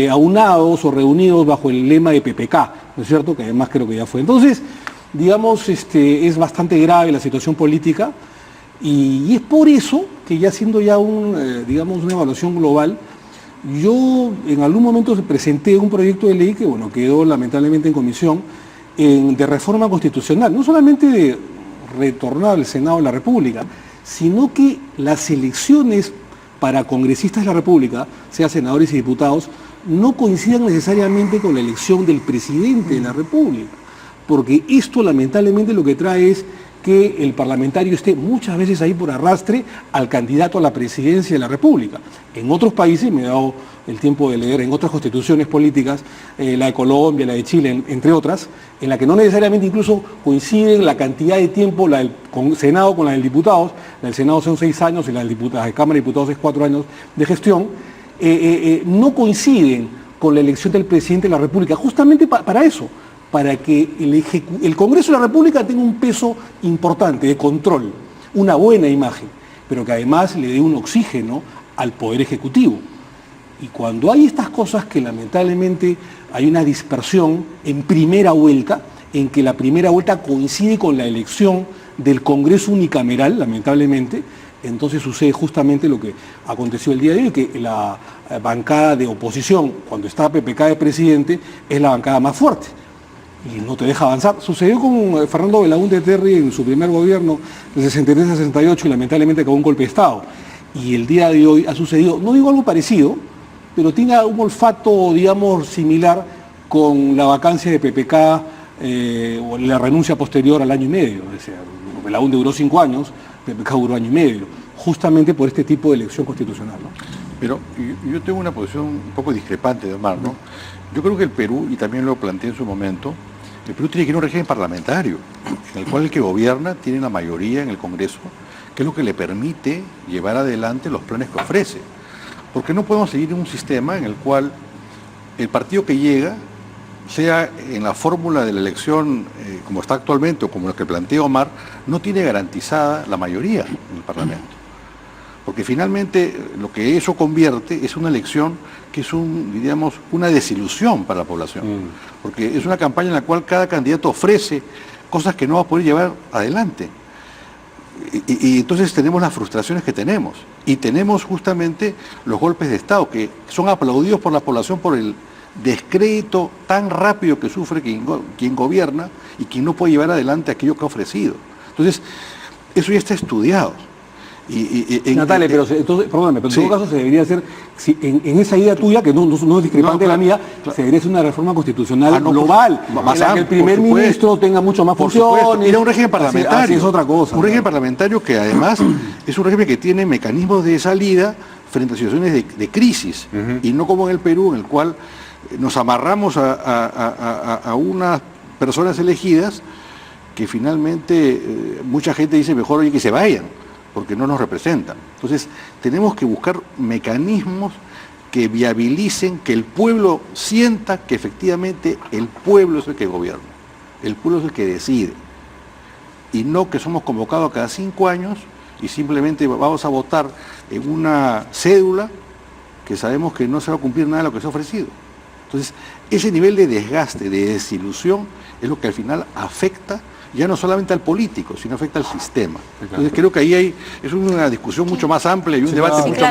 aunados o reunidos bajo el lema de PPK, ¿no es cierto? Que además creo que ya fue. Entonces, digamos, es bastante grave la situación política y es por eso que ya siendo ya digamos, una evaluación global, yo en algún momento presenté un proyecto de ley que, bueno, quedó lamentablemente en comisión de reforma constitucional, no solamente de retornar al Senado de la República, sino que las elecciones para congresistas de la República, sea senadores y diputados, no coincidan necesariamente con la elección del presidente de la República, porque esto lamentablemente lo que trae es que el parlamentario esté muchas veces ahí por arrastre al candidato a la presidencia de la República. En otros países, me he dado el tiempo de leer, en otras constituciones políticas, la de Colombia, la de Chile, entre otras, en la que no necesariamente incluso coinciden la cantidad de tiempo, la del Senado con la del diputados, la del Senado son 6 años y la de Cámara de Diputados es 4 años de gestión, no coinciden con la elección del presidente de la República, justamente para eso, para que el Congreso de la República tenga un peso importante de control, una buena imagen, pero que además le dé un oxígeno al Poder Ejecutivo. Y cuando hay estas cosas que lamentablemente hay una dispersión en primera vuelta, en que la primera vuelta coincide con la elección del Congreso unicameral, lamentablemente, entonces sucede justamente lo que aconteció el día de hoy, que la bancada de oposición, cuando está PPK de presidente, es la bancada más fuerte y no te deja avanzar. Sucedió con Fernando Belaúnde Terry en su primer gobierno, del 63 al 68, y lamentablemente acabó un golpe de Estado. Y el día de hoy ha sucedido, no digo algo parecido, pero tiene un olfato, digamos, similar con la vacancia de PPK o la renuncia posterior al año y medio. Es decir, Belaúnde duró 5 años, PPK duró año y medio, justamente por este tipo de elección constitucional, ¿no? Pero yo tengo una posición un poco discrepante de Omar, ¿no? Yo creo que el Perú, y también lo planteé en su momento, el Perú tiene que ir a un régimen parlamentario, en el cual el que gobierna tiene la mayoría en el Congreso, que es lo que le permite llevar adelante los planes que ofrece. Porque no podemos seguir en un sistema en el cual el partido que llega, sea en la fórmula de la elección como está actualmente o como lo que plantea Omar, no tiene garantizada la mayoría en el Parlamento. Porque finalmente lo que eso convierte es una elección que es diríamos, una desilusión para la población. Porque es una campaña en la cual cada candidato ofrece cosas que no va a poder llevar adelante. Y entonces tenemos las frustraciones que tenemos. Y tenemos justamente los golpes de Estado que son aplaudidos por la población por el descrédito tan rápido que sufre quien gobierna y quien no puede llevar adelante aquello que ha ofrecido. Entonces, eso ya está estudiado. Natalia, pero entonces, perdóname, pero en todo caso se debería hacer, si, en esa idea tuya, que no es discrepante de la mía, se debería hacer una reforma constitucional global, en la que el primer ministro tenga mucho más funciones. Era un régimen parlamentario. Así es otra cosa. Un régimen parlamentario que además es un régimen que tiene mecanismos de salida frente a situaciones de crisis, y no como en el Perú, en el cual nos amarramos a unas personas elegidas que finalmente mucha gente dice mejor oye que se vayan, porque no nos representan. Entonces, tenemos que buscar mecanismos que viabilicen, que el pueblo sienta que efectivamente el pueblo es el que gobierna, el pueblo es el que decide, y no que somos convocados cada 5 años y simplemente vamos a votar en una cédula que sabemos que no se va a cumplir nada de lo que se ha ofrecido. Entonces, ese nivel de desgaste, de desilusión, es lo que al final afecta ya no solamente al político, sino afecta al sistema. Entonces creo que ahí es una discusión mucho más amplia y un debate mucho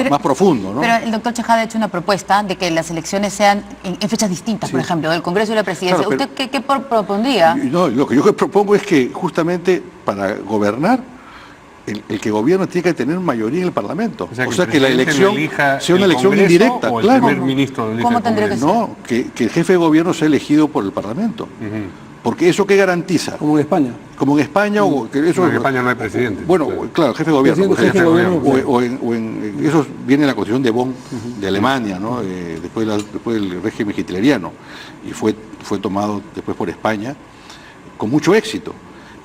más profundo, ¿no? Pero el doctor Chejade ha hecho una propuesta de que las elecciones sean en fechas distintas, por ejemplo, del Congreso y la Presidencia. Claro, ¿Usted qué propondría? No, lo que yo propongo es que justamente para gobernar, el que gobierna tiene que tener mayoría en el Parlamento. O sea que la elección sea una elección indirecta. O el claro. primer ministro ¿Cómo tendría que ser? No, que el jefe de gobierno sea elegido por el Parlamento. Porque eso ¿qué garantiza? Como en España. Como en España o que eso. En España no hay presidente. Bueno, claro, jefe de gobierno. Jefe de gobierno. Eso viene en la Constitución de Bonn de Alemania, ¿no? Después del régimen hitleriano. Y fue tomado después por España con mucho éxito.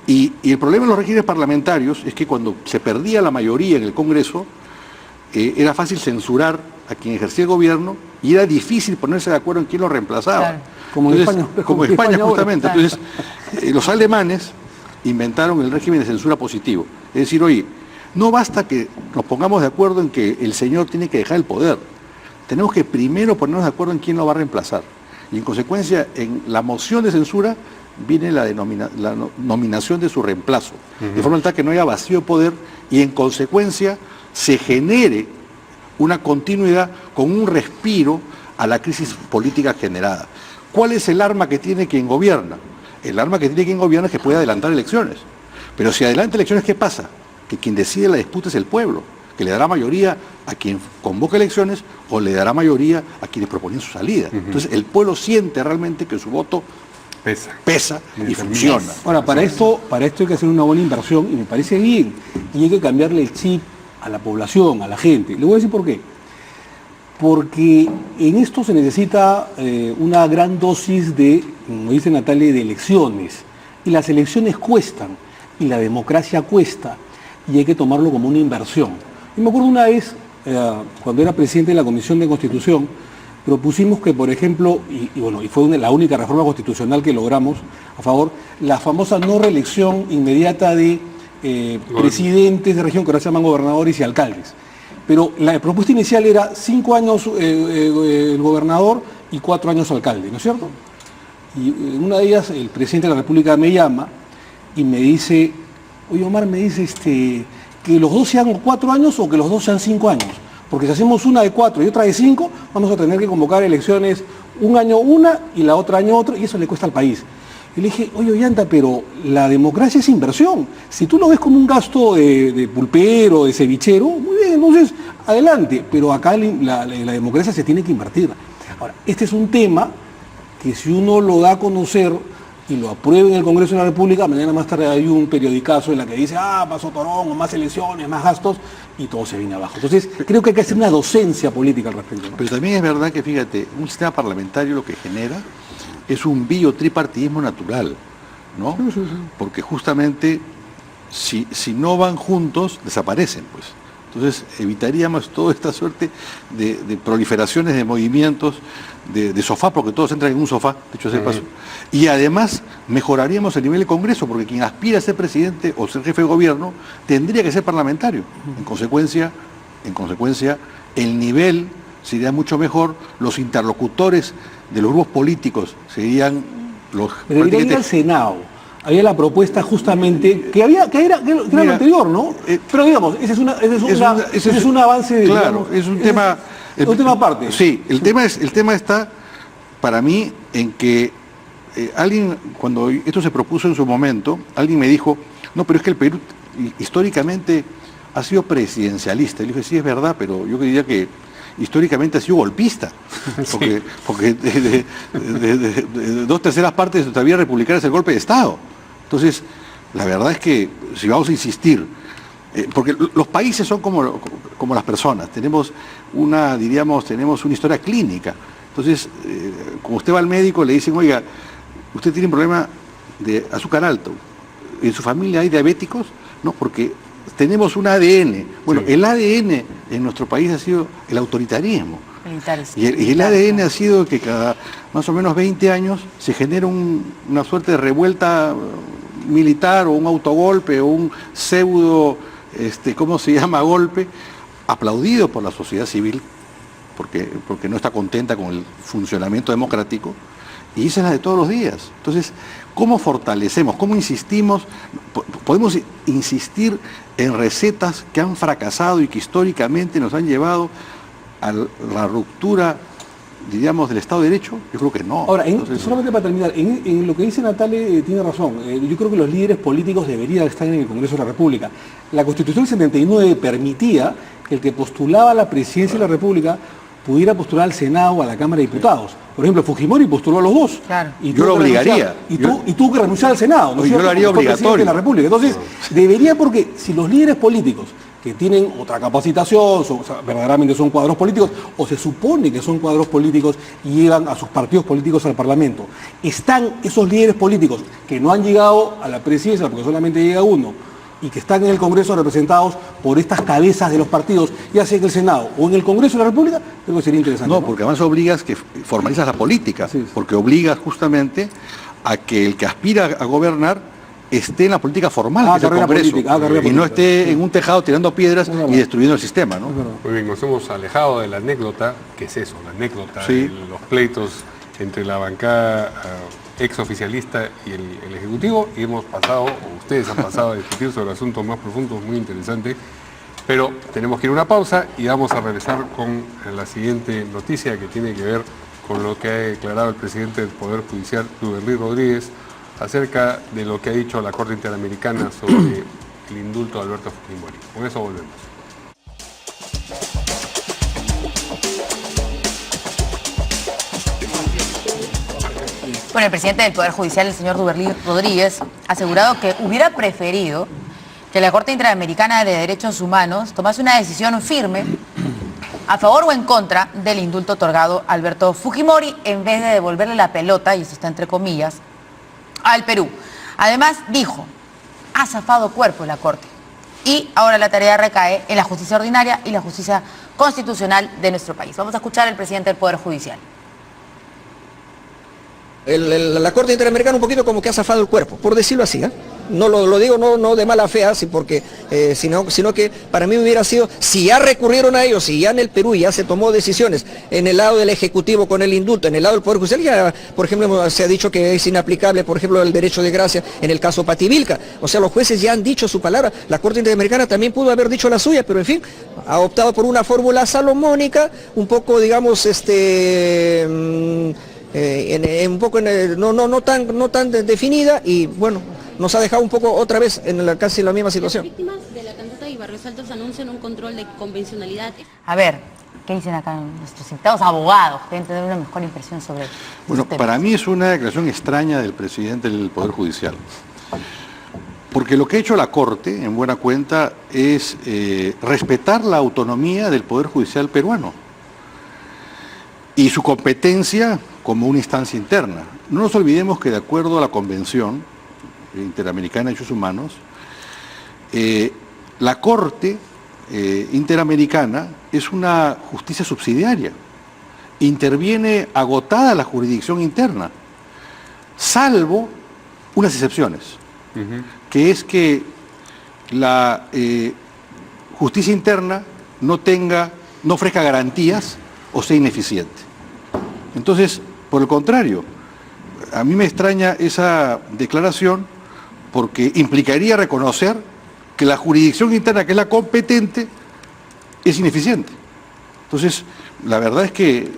Y el problema en los regímenes parlamentarios es que cuando se perdía la mayoría en el Congreso, era fácil censurar a quien ejercía el gobierno y era difícil ponerse de acuerdo en quién lo reemplazaba. Claro. Como en España. Como en España, justamente. Claro. Entonces, los alemanes inventaron el régimen de censura positivo. Es decir, oye, no basta que nos pongamos de acuerdo en que el señor tiene que dejar el poder. Tenemos que primero ponernos de acuerdo en quién lo va a reemplazar. Y en consecuencia, en la moción de censura viene la nominación de su reemplazo. De forma tal que no haya vacío de poder y en consecuencia se genere una continuidad con un respiro a la crisis política generada. ¿Cuál es el arma que tiene quien gobierna? El arma que tiene quien gobierna es que puede adelantar elecciones. Pero si adelanta elecciones, ¿qué pasa? Que quien decide la disputa es el pueblo, que le dará mayoría a quien convoca elecciones o le dará mayoría a quienes proponen su salida. Entonces el pueblo siente realmente que su voto pesa y funciona. Ahora, para esto hay que hacer una buena inversión y me parece bien. Y hay que cambiarle el chip a la población, a la gente. Le voy a decir por qué. Porque en esto se necesita una gran dosis de, como dice Natalia, de elecciones. Y las elecciones cuestan, y la democracia cuesta, y hay que tomarlo como una inversión. Y me acuerdo una vez, cuando era presidente de la Comisión de Constitución, propusimos que, por ejemplo, y fue la única reforma constitucional que logramos a favor, la famosa no reelección inmediata de presidentes de región, que ahora se llaman gobernadores y alcaldes. pero la propuesta inicial era 5 años el gobernador y 4 años alcalde, ¿no es cierto? Y en una de ellas el presidente de la República me llama y me dice, oye Omar, me dice que los dos sean 4 años o que los dos sean 5 años, porque si hacemos una de 4 y otra de 5, vamos a tener que convocar elecciones un año una y la otra año otro, y eso le cuesta al país. Y le dije, oye Ollanta, pero la democracia es inversión. Si tú lo ves como un gasto de pulpero, de cevichero, muy bien, entonces adelante. Pero acá la democracia se tiene que invertir. Ahora, este es un tema que si uno lo da a conocer y lo aprueba en el Congreso de la República, mañana más tarde hay un periodicazo en la que dice, pasó Torón, más elecciones, más gastos, y todo se viene abajo. Entonces, creo que hay que hacer una docencia política al respecto, ¿no? Pero también es verdad que, fíjate, un sistema parlamentario lo que genera es un biotripartidismo natural, ¿no? Sí. Porque justamente si no van juntos, desaparecen, pues. Entonces evitaríamos toda esta suerte de proliferaciones de movimientos de sofá, porque todos entran en un sofá, dicho sea de paso. Y además mejoraríamos el nivel del Congreso, porque quien aspira a ser presidente o ser jefe de gobierno tendría que ser parlamentario. En consecuencia, el nivel sería mucho mejor, los interlocutores de los grupos políticos serían los... Pero debería ir al Senado. Había la propuesta justamente que era lo anterior, ¿no? Pero digamos, ese es un avance. Claro, digamos, es un tema... un tema aparte. Sí, el tema está, para mí, en que alguien, cuando esto se propuso en su momento, alguien me dijo, no, pero es que el Perú históricamente ha sido presidencialista. Y le dije, sí, es verdad, pero yo diría que históricamente ha sido golpista, porque de 2/3 partes de nuestra vida republicana es el golpe de Estado. Entonces, la verdad es que si vamos a insistir, porque los países son como las personas, tenemos una historia clínica. Entonces, como usted va al médico, le dicen, oiga, usted tiene un problema de azúcar alto, ¿en su familia hay diabéticos? No, porque tenemos un ADN. Bueno, el ADN en nuestro país ha sido el autoritarismo. Y el ADN ha sido que cada más o menos 20 años se genera una suerte de revuelta militar o un autogolpe o un pseudo, ¿cómo se llama? Golpe, aplaudido por la sociedad civil, porque no está contenta con el funcionamiento democrático, y esa es la de todos los días. Entonces, ¿cómo fortalecemos? ¿Cómo insistimos? Podemos insistir en recetas que han fracasado y que históricamente nos han llevado a la ruptura, diríamos, del Estado de Derecho. Yo creo que no. Ahora, solamente para terminar, en lo que dice Natale tiene razón. Yo creo que los líderes políticos deberían estar en el Congreso de la República. La Constitución del 79 permitía que el que postulaba a la presidencia de la República pudiera postular al Senado o a la Cámara de Diputados. Por ejemplo, Fujimori postuló a los dos. Claro. Y yo lo obligaría. Y tuvo que renunciar al Senado, ¿no? Yo lo haría obligatorio. De la República. Entonces, debería, porque si los líderes políticos que tienen otra capacitación, verdaderamente son cuadros políticos, o se supone que son cuadros políticos y llevan a sus partidos políticos al Parlamento, están esos líderes políticos que no han llegado a la presidencia, porque solamente llega uno, y que están en el Congreso representados por estas cabezas de los partidos, ya sea en el Senado o en el Congreso de la República, creo que sería interesante. No, porque además obligas que formalizas la política, porque obligas justamente a que el que aspira a gobernar esté en la política formal, que es el Congreso, y no esté en un tejado tirando piedras y destruyendo el sistema, ¿no? Muy bien, nos hemos alejado de la anécdota, ¿qué es eso? La anécdota, los pleitos entre la bancada exoficialista y el Ejecutivo, y hemos pasado, o ustedes han pasado a discutir sobre asuntos más profundos, muy interesantes, pero tenemos que ir a una pausa y vamos a regresar con la siguiente noticia que tiene que ver con lo que ha declarado el presidente del Poder Judicial, Duverly Rodríguez, acerca de lo que ha dicho la Corte Interamericana sobre el indulto de Alberto Fujimori. Con eso volvemos. Bueno, el presidente del Poder Judicial, el señor Duverly Rodríguez, ha asegurado que hubiera preferido que la Corte Interamericana de Derechos Humanos tomase una decisión firme a favor o en contra del indulto otorgado a Alberto Fujimori, en vez de devolverle la pelota, y eso está entre comillas, al Perú. Además, dijo, ha zafado cuerpo la Corte. Y ahora la tarea recae en la justicia ordinaria y la justicia constitucional de nuestro país. Vamos a escuchar al presidente del Poder Judicial. La Corte Interamericana un poquito como que ha zafado el cuerpo, por decirlo así, ¿eh? no lo digo no de mala fe, porque, sino que para mí hubiera sido, si ya recurrieron a ellos, si ya en el Perú ya se tomó decisiones en el lado del Ejecutivo con el indulto, en el lado del Poder Judicial, ya, por ejemplo, se ha dicho que es inaplicable, por ejemplo, el derecho de gracia en el caso Pativilca. O sea, los jueces ya han dicho su palabra, la Corte Interamericana también pudo haber dicho la suya, pero en fin, ha optado por una fórmula salomónica, un poco, digamos, no tan definida, y bueno, nos ha dejado un poco otra vez en casi la misma situación. Las víctimas de la Cantuta y Barrios Altos anuncian un control de convencionalidad. A ver, ¿qué dicen acá nuestros invitados abogados? Deben tener una mejor impresión sobre Bueno, estos para temas. mí es una declaración extraña del presidente del Poder Judicial. Porque lo que ha hecho la Corte, en buena cuenta, es respetar la autonomía del Poder Judicial peruano y su competencia como una instancia interna. No nos olvidemos que de acuerdo a la Convención Interamericana de Derechos Humanos, la Corte Interamericana es una justicia subsidiaria. Interviene agotada la jurisdicción interna, salvo unas excepciones, que es que la justicia interna no ofrezca garantías o sea ineficiente. Entonces, por el contrario, a mí me extraña esa declaración porque implicaría reconocer que la jurisdicción interna, que es la competente, es ineficiente. Entonces, la verdad es que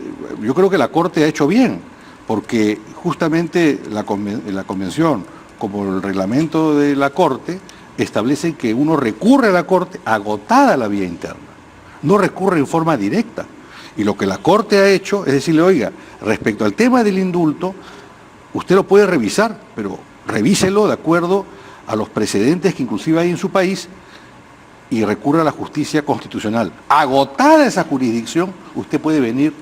yo creo que la Corte ha hecho bien, porque justamente la Convención, como el reglamento de la Corte, establece que uno recurre a la Corte agotada la vía interna, no recurre en forma directa. Y lo que la Corte ha hecho es decirle, oiga, respecto al tema del indulto, usted lo puede revisar, pero revíselo de acuerdo a los precedentes que inclusive hay en su país y recurra a la justicia constitucional. Agotada esa jurisdicción, usted puede venir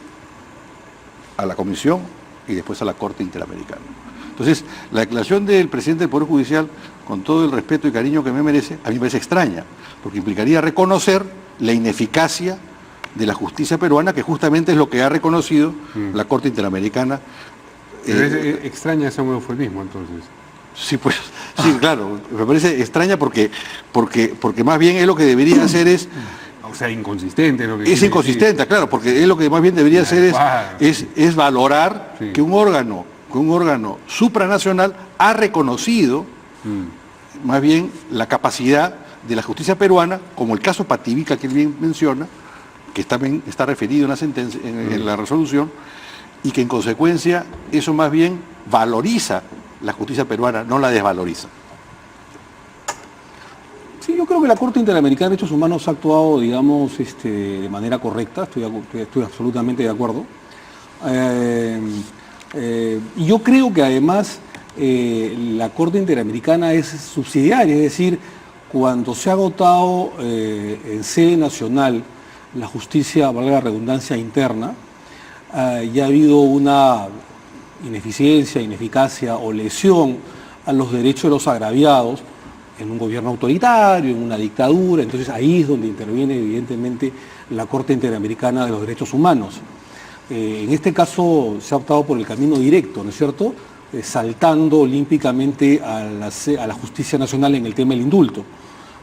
a la Comisión y después a la Corte Interamericana. Entonces, la declaración del presidente del Poder Judicial, con todo el respeto y cariño que me merece, a mí me parece extraña, porque implicaría reconocer la ineficacia de la justicia peruana, que justamente es lo que ha reconocido la Corte Interamericana. Es extraña ese eufemismo, entonces. Sí, pues, sí, claro, me parece extraña porque más bien es lo que debería hacer es... O sea, inconsistente. Lo que es inconsistente, decir. Claro, porque es lo que más bien debería hacer es valorar que un órgano supranacional ha reconocido más bien la capacidad de la justicia peruana, como el caso Pativilca que él bien menciona, que también está referido en la sentencia, en la resolución, y que en consecuencia eso más bien valoriza la justicia peruana, no la desvaloriza. Sí, yo creo que la Corte Interamericana de Derechos Humanos ha actuado, digamos, de manera correcta, estoy absolutamente de acuerdo. Y yo creo que además la Corte Interamericana es subsidiaria, es decir, cuando se ha agotado en sede nacional la justicia, valga la redundancia, interna, ya ha habido una ineficiencia, ineficacia o lesión a los derechos de los agraviados en un gobierno autoritario, en una dictadura, entonces ahí es donde interviene evidentemente la Corte Interamericana de los Derechos Humanos. En este caso se ha optado por el camino directo, ¿no es cierto?, saltando olímpicamente a la justicia nacional en el tema del indulto.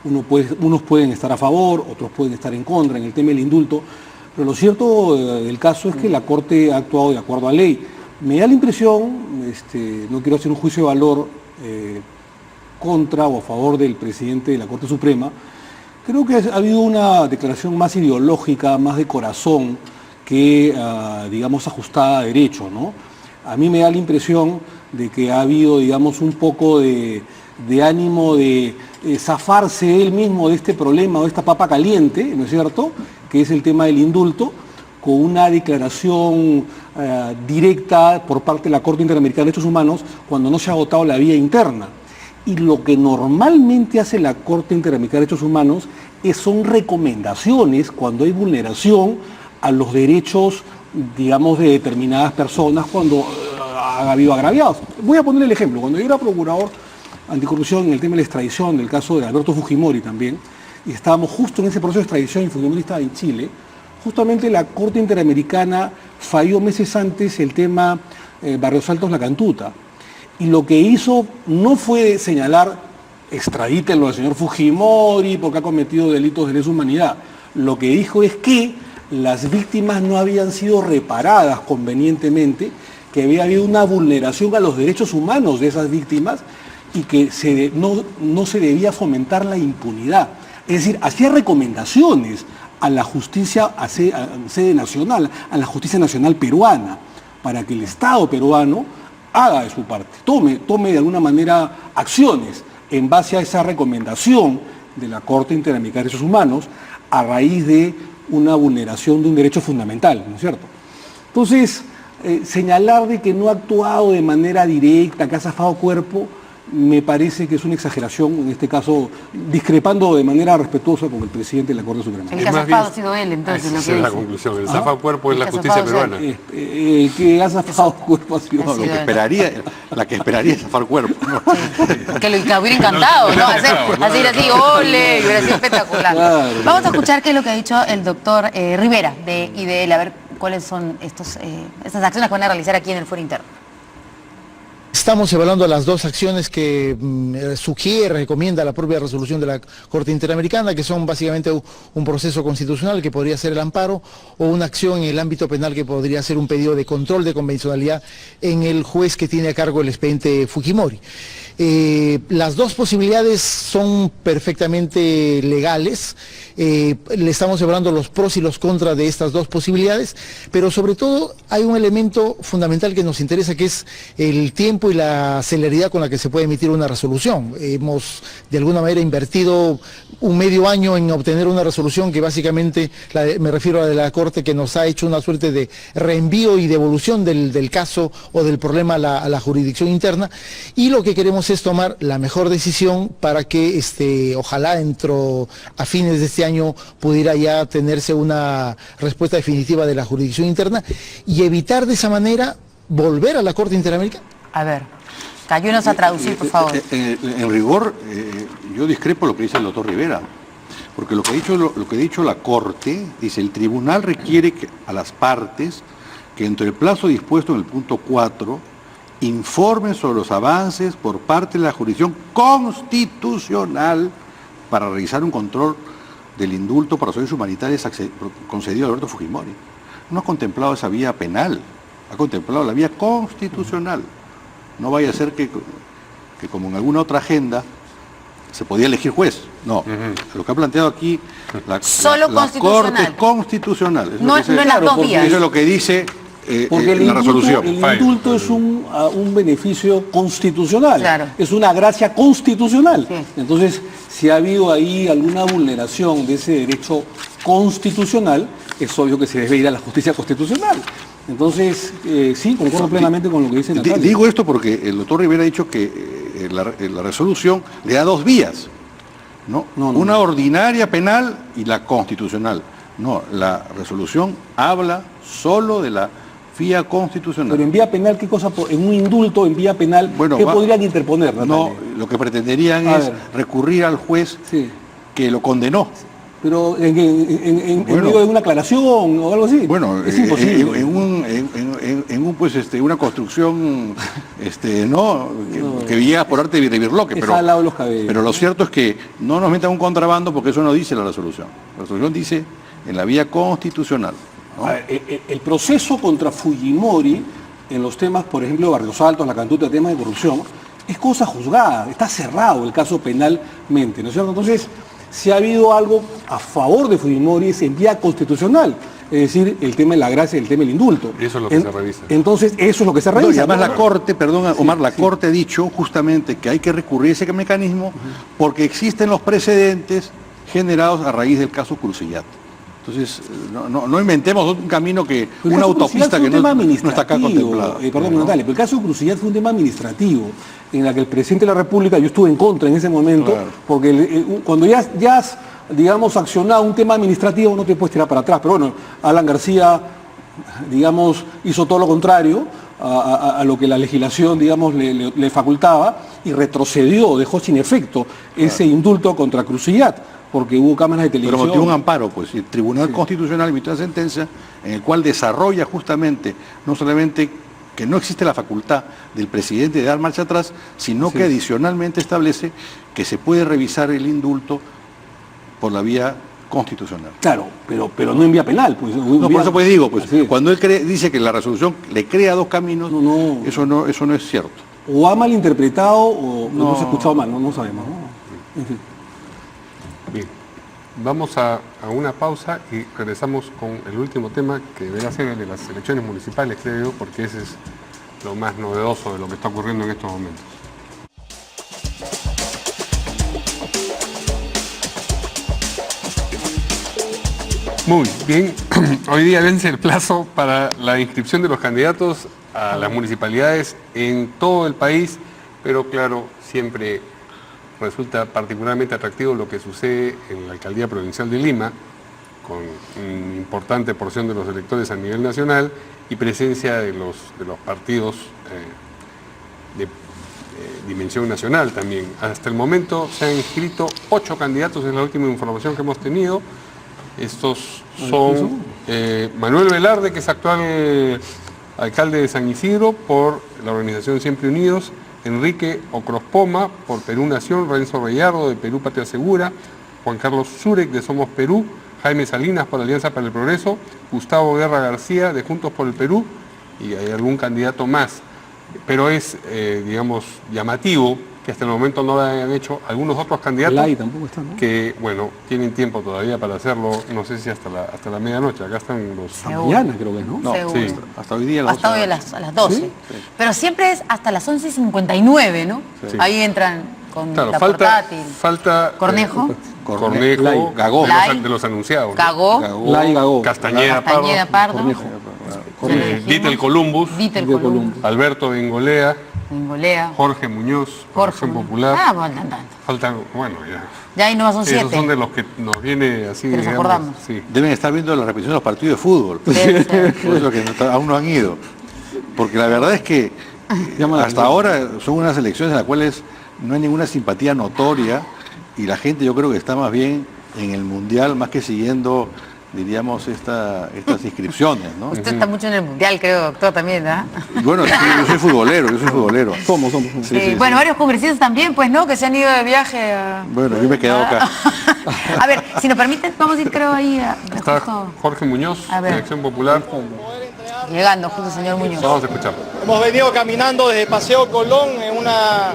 Unos pueden estar a favor, otros pueden estar en contra en el tema del indulto, pero lo cierto del caso es que la Corte ha actuado de acuerdo a ley. Me da la impresión, no quiero hacer un juicio de valor contra o a favor del presidente de la Corte Suprema, creo que ha habido una declaración más ideológica, más de corazón, que, digamos, ajustada a derecho, ¿no? A mí me da la impresión de que ha habido, digamos, un poco de ánimo de zafarse él mismo de este problema o de esta papa caliente, ¿no es cierto?, que es el tema del indulto, con una declaración directa por parte de la Corte Interamericana de Derechos Humanos cuando no se ha agotado la vía interna. Y lo que normalmente hace la Corte Interamericana de Derechos Humanos son recomendaciones cuando hay vulneración a los derechos, digamos, de determinadas personas cuando ha habido agraviados. Voy a poner el ejemplo. Cuando yo era procurador anticorrupción en el tema de la extradición, del caso de Alberto Fujimori también, y estábamos justo en ese proceso de extradición y Fujimori estaba en Chile, justamente la Corte Interamericana falló meses antes el tema Barrios Altos La Cantuta. Y lo que hizo no fue señalar extradítenlo al señor Fujimori porque ha cometido delitos de lesa humanidad. Lo que dijo es que las víctimas no habían sido reparadas convenientemente, que había habido una vulneración a los derechos humanos de esas víctimas y que no se debía fomentar la impunidad. Es decir, hacía recomendaciones a la justicia, a sede nacional, a la justicia nacional peruana, para que el Estado peruano haga de su parte, tome de alguna manera acciones en base a esa recomendación de la Corte Interamericana de Derechos Humanos a raíz de una vulneración de un derecho fundamental, ¿no es cierto? Entonces, señalar de que no ha actuado de manera directa, que ha zafado cuerpo, me parece que es una exageración, en este caso, discrepando de manera respetuosa con el presidente de la Corte Suprema. El que ha zafado ha sido él, entonces, lo que esa es la dice. conclusión. El zafado cuerpo es la El que ha justicia zafado peruana. El que ha zafado cuerpo ha sido... Ha sido él. La que esperaría es zafar cuerpo, ¿no? Que lo hubiera encantado, ¿no? Hacer así, ole, y hubiera sido espectacular. Claro. Vamos a escuchar qué es lo que ha dicho el doctor Rivera de IDL, a ver cuáles son estas acciones que van a realizar aquí en el Fuero Interno. Estamos evaluando las dos acciones que sugiere, recomienda la propia resolución de la Corte Interamericana, que son básicamente un proceso constitucional que podría ser el amparo o una acción en el ámbito penal que podría ser un pedido de control de convencionalidad en el juez que tiene a cargo el expediente Fujimori. Las dos posibilidades son perfectamente legales, le estamos evaluando los pros y los contras de estas dos posibilidades, pero sobre todo hay un elemento fundamental que nos interesa, que es el tiempo y la celeridad con la que se puede emitir una resolución. Hemos de alguna manera invertido un medio año en obtener una resolución que básicamente, me refiero a la de la Corte, que nos ha hecho una suerte de reenvío y devolución del caso o del problema a la jurisdicción interna, y lo que queremos es tomar la mejor decisión para que ojalá a fines de este año pudiera ya tenerse una respuesta definitiva de la jurisdicción interna y evitar de esa manera volver a la Corte Interamericana. A ver, ayúdenos a traducir, por favor. En rigor, yo discrepo lo que dice el doctor Rivera, porque lo que ha dicho la Corte, dice, el tribunal requiere a las partes que entre el plazo dispuesto en el punto 4 informen sobre los avances por parte de la jurisdicción constitucional para realizar un control del indulto para razones humanitarias concedido a Alberto Fujimori. No ha contemplado esa vía penal, ha contemplado la vía constitucional. No vaya a ser que como en alguna otra agenda se podía elegir juez. No, lo que ha planteado aquí la Corte Constitucional. No en las dos vías. Eso es lo que dice porque la resolución. El indulto es un beneficio constitucional, claro. Es una gracia constitucional. Sí. Entonces, si ha habido ahí alguna vulneración de ese derecho constitucional, es obvio que se debe ir a la justicia constitucional. Entonces, sí, concuerdo plenamente con lo que dice Natalia. Digo esto porque el doctor Rivera ha dicho que la resolución le da dos vías, ¿no? Una ordinaria penal y la constitucional. No, la resolución habla solo de la vía constitucional. Pero en vía penal, ¿qué cosa? En un indulto, en vía penal, ¿qué podrían interponer, Natalia? No, lo que pretenderían es recurrir al juez que lo condenó. Pero en medio de una aclaración o algo así. Bueno, es imposible. Una construcción que llega por arte de birloque. Está al lado de los cabellos. Pero lo cierto es que no nos metan un contrabando porque eso no dice la resolución. La resolución dice en la vía constitucional, ¿no? A ver, el proceso contra Fujimori en los temas, por ejemplo, de Barrios Altos, la Cantuta, temas de corrupción, es cosa juzgada, está cerrado el caso penalmente, ¿no es cierto? Entonces, si ha habido algo a favor de Fujimori es en vía constitucional, es decir, el tema de la gracia y el tema del indulto. Eso es lo que se revisa. Entonces, eso es lo que se revisa. No, y además la Corte, perdón, Omar, la Corte ha dicho justamente que hay que recurrir a ese mecanismo porque existen los precedentes generados a raíz del caso Crucillat. Entonces, no inventemos un camino una autopista que no está acá contemplada. Perdón, Natalia, pero el caso Crucillat fue un tema administrativo, en la que el presidente de la República, yo estuve en contra en ese momento, claro. Porque cuando ya has, digamos, accionado un tema administrativo, no te puedes tirar para atrás. Pero bueno, Alan García, digamos, hizo todo lo contrario a lo que la legislación, digamos, le facultaba y retrocedió, dejó sin efecto ese indulto contra Crucillat, porque hubo cámaras de televisión. Pero motivó un amparo, pues, y el Tribunal Constitucional emitió una sentencia en el cual desarrolla justamente no solamente que no existe la facultad del presidente de dar marcha atrás, sino que adicionalmente establece que se puede revisar el indulto por la vía constitucional. Claro, pero no en vía penal. Pues, No, por eso pues digo, pues, Así es. cuando él dice que la resolución le crea dos caminos, eso no es cierto. O ha malinterpretado o no se ha escuchado mal, no sabemos. ¿no? En fin. Bien, vamos a una pausa y regresamos con el último tema que deberá ser el de las elecciones municipales, creo yo, porque ese es lo más novedoso de lo que está ocurriendo en estos momentos. Muy bien, hoy día vence el plazo para la inscripción de los candidatos a las municipalidades en todo el país, pero claro, siempre resulta particularmente atractivo lo que sucede en la Alcaldía Provincial de Lima, con una importante porción de los electores a nivel nacional y presencia de los partidos de dimensión nacional también. Hasta el momento se han inscrito 8 candidatos, en la última información que hemos tenido. Estos son Manuel Velarde, que es actual alcalde de San Isidro por la organización Siempre Unidos, Enrique Ocrospoma por Perú Nación, Renzo Reyardo de Perú Patria Segura, Juan Carlos Zurek de Somos Perú, Jaime Salinas por Alianza para el Progreso, Gustavo Guerra García de Juntos por el Perú y hay algún candidato más. Pero es, digamos, llamativo que hasta el momento no lo hayan hecho algunos otros candidatos Tampoco está, ¿no? que, bueno, tienen tiempo todavía para hacerlo, no sé si hasta la medianoche, acá están los... Mañana creo que, ¿no? No, Seguro. sí, hasta hoy día a las Hasta 12 hoy de a la noche. las 12. ¿Sí? Pero siempre es hasta las 11:59, ¿no? Sí. Ahí entran con Claro, la falta portátil. Cornejo. Cornejo, Gagó. Lai. de los anunciados, ¿no? Gagó. Lai Gagó. Castañeda, Castañeda Pardo, Pardo. Cornejo. Dittel Columbus, Dittel Dittel Columbus. Alberto Bengolea, Bengolea. Jorge Muñoz, Jorge. Acción Popular. Ah, bueno, tanto. Faltan, bueno, ya. Ya ahí nomás son Esos 7. son de los que nos viene así, Que nos digamos, acordamos. sí. Deben estar viendo la repetición de los partidos de fútbol. Debe ser. Por eso que aún no han ido. Porque la verdad es que Llama la hasta atención. ahora son unas elecciones en las cuales no hay ninguna simpatía notoria y la gente yo creo que está más bien en el Mundial más que siguiendo, diríamos, estas inscripciones, ¿no? Usted está mucho en el mundial, creo, doctor, también, ¿ah? Y bueno, sí, yo soy futbolero. Somos. Sí, bueno, sí. varios congresistas también, pues, ¿no? Que se han ido de viaje a... Bueno, yo me he quedado acá. A ver, si nos permiten, vamos a ir, creo, ahí a... Está justo Jorge Muñoz, A ver. de Acción Popular. llegando, justo el señor Muñoz. Vamos a escuchar. Hemos venido caminando desde Paseo Colón en una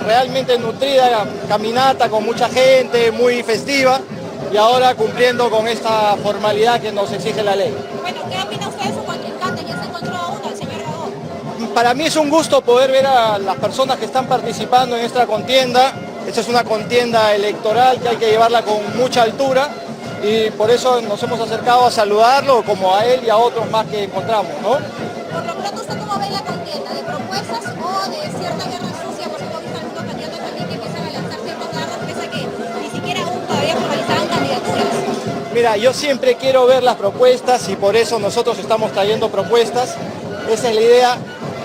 realmente nutrida caminata con mucha gente, muy festiva, y ahora cumpliendo con esta formalidad que nos exige la ley. Bueno, ¿qué opina usted de su contrincante? Ya se encontró a uno, el señor Gagó. Para mí es un gusto poder ver a las personas que están participando en esta contienda. Esta es una contienda electoral que hay que llevarla con mucha altura y por eso nos hemos acercado a saludarlo, como a él y a otros más que encontramos, ¿no? Por lo pronto, ¿usted cómo ve la contienda? ¿De propuestas o de cierta guerra sucia? Por ejemplo, visto algunos candidatos también que empiezan a lanzar ciertos dardos, pese a que ni siquiera aún todavía formalizaron candidaturas. Mira, yo siempre quiero ver las propuestas y por eso nosotros estamos trayendo propuestas. Esa es la idea.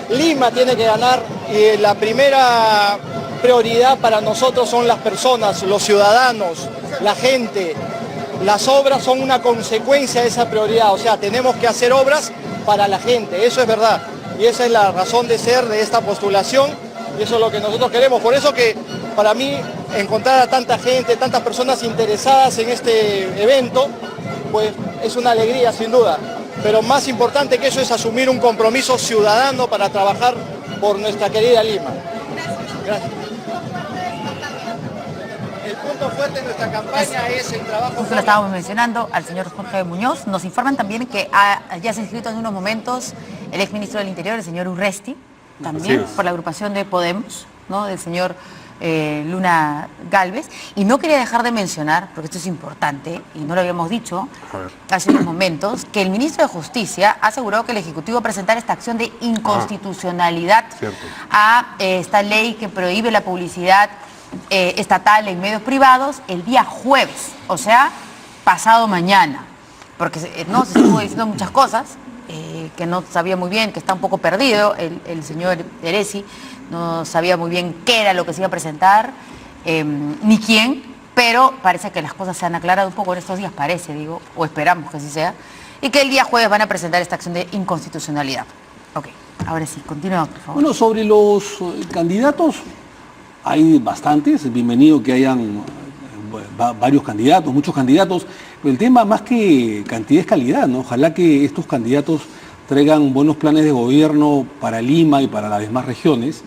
Lima tiene que ganar y la primera prioridad para nosotros son las personas, los ciudadanos, la gente. Las obras son una consecuencia de esa prioridad, o sea, tenemos que hacer obras para la gente, eso es verdad. Y esa es la razón de ser de esta postulación y eso es lo que nosotros queremos. Por eso que para mí encontrar a tanta gente, tantas personas interesadas en este evento, pues es una alegría sin duda. Pero más importante que eso es asumir un compromiso ciudadano para trabajar por nuestra querida Lima. Gracias. El punto fuerte de nuestra campaña es el trabajo. Justo lo estábamos mencionando al señor Jorge Muñoz. Nos informan también que ya se ha inscrito en unos momentos el exministro del Interior, el señor Urresti, también Así es. por la agrupación de Podemos, ¿no? Del señor Luna Galvez. Y no quería dejar de mencionar, porque esto es importante, y no lo habíamos dicho A ver. hace unos momentos, que el ministro de Justicia ha asegurado que el Ejecutivo va a presentar esta acción de inconstitucionalidad Cierto. a esta ley que prohíbe la publicidad estatal en medios privados el día jueves, o sea, pasado mañana, porque no se estuvo diciendo muchas cosas que no sabía muy bien, que está un poco perdido, el señor Eresi no sabía muy bien qué era lo que se iba a presentar, ni quién, pero parece que las cosas se han aclarado un poco en estos días, parece, digo, o esperamos que así sea, y que el día jueves van a presentar esta acción de inconstitucionalidad. Ok. Ahora sí, continúa, por favor. Bueno, sobre los candidatos, hay bastantes, bienvenido que hayan varios candidatos, muchos candidatos, pero el tema más que cantidad es calidad, ¿no? Ojalá que estos candidatos traigan buenos planes de gobierno para Lima y para las demás regiones.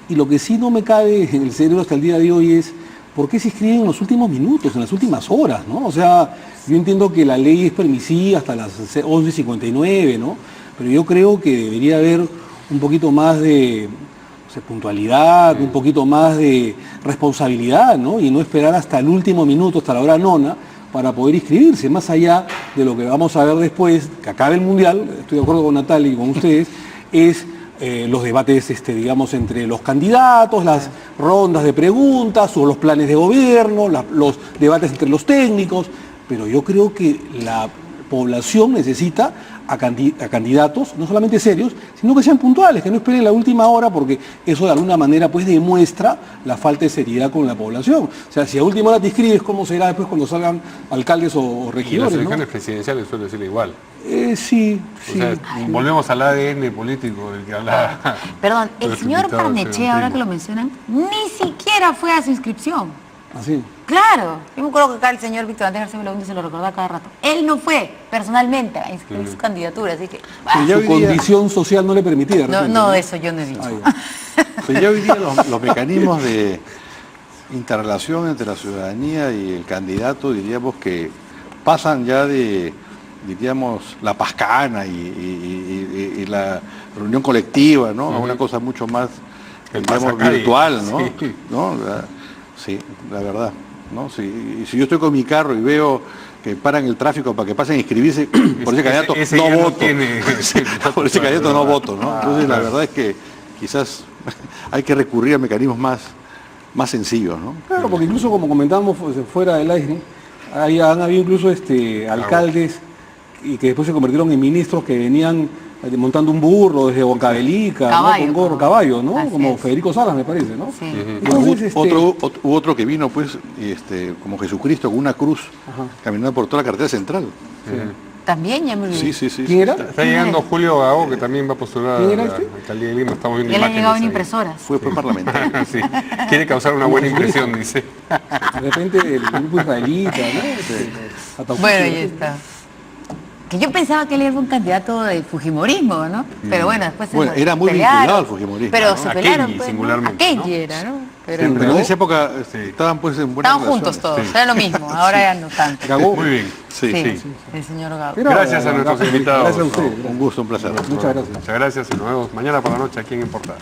Y lo que sí no me cabe en el cerebro hasta el día de hoy es por qué se inscriben en los últimos minutos, en las últimas horas, ¿no? O sea, yo entiendo que la ley es permisiva hasta las 11:59, ¿no? Pero yo creo que debería haber un poquito más de puntualidad, un poquito más de responsabilidad, ¿no? Y no esperar hasta el último minuto, hasta la hora nona, para poder inscribirse, más allá de lo que vamos a ver después, que acabe el Mundial, estoy de acuerdo con Natalia y con ustedes, es los debates, digamos, entre los candidatos, las rondas de preguntas, o los planes de gobierno, los debates entre los técnicos, pero yo creo que la población necesita a candidatos, no solamente serios, sino que sean puntuales, que no esperen la última hora, porque eso de alguna manera pues demuestra la falta de seriedad con la población. O sea, si a última hora te inscribes, ¿cómo será después cuando salgan alcaldes o regidores? Y las elecciones ¿no? presidenciales suele ser igual. Sí. O sea, volvemos al ADN político del que hablaba. Perdón, el nuestro señor invitado, Barnechea, ahora que lo mencionan, ni siquiera fue a su inscripción. Así. Claro, yo me acuerdo que acá el señor Víctor Andrés García Belaúnde se lo recordaba cada rato. Él no fue personalmente a inscribir su candidatura, así que... Su condición social no le permitía. No, eso yo no he dicho. Pero ya hoy día los mecanismos de interrelación entre la ciudadanía y el candidato, diríamos que pasan ya de, diríamos, la pascana y la reunión colectiva, ¿no? A una cosa mucho más, digamos, virtual, ¿no? Sí. ¿No? Sí, la verdad, ¿no? Si yo estoy con mi carro y veo que paran el tráfico para que pasen a inscribirse, por ese candidato no voto. Por ese candidato no voto, ¿no? Entonces la verdad es que quizás hay que recurrir a mecanismos más sencillos, ¿no? Claro, porque incluso como comentábamos fuera del aire, han habido incluso alcaldes y que después se convirtieron en ministros que venían montando un burro desde Huancavelica, caballo, ¿no? Con gorro, caballo, ¿no? Así como es. Federico Salas, me parece, ¿no? Sí. Entonces, Hubo otro que vino, pues, como Jesucristo, con una cruz, caminando por toda la carretera central. También ya me olvidé. Sí. ¿Quién era? Está llegando Julio Gago, que también va a postular a ¿Quién era la este? alcaldía de Lima. Estamos viendo Ya le han imágenes llegado en ahí. impresoras. Fue parlamentario. Sí. Quiere causar una buena impresión, dice. De repente el grupo israelita, ¿no? Bueno, ya está. Que yo pensaba que él era un candidato de fujimorismo, ¿no? Pero bueno, después Bueno, era muy pelearon. vinculado al fujimorismo, Pero ¿no? se A pelearon, Kenji, pues, ¿no? singularmente, A Kenji ¿no? era, ¿no? Pero Pero en esa época estaban pues en buenas estaban juntos relaciones. todos, era lo mismo, ahora ya no tanto. Gagó. Muy bien. Sí. El señor Gago. Gracias a nuestros invitados. Gracias a usted. Un gusto, un placer. Muchas gracias. Muchas gracias y nos vemos mañana por la noche aquí en Portada.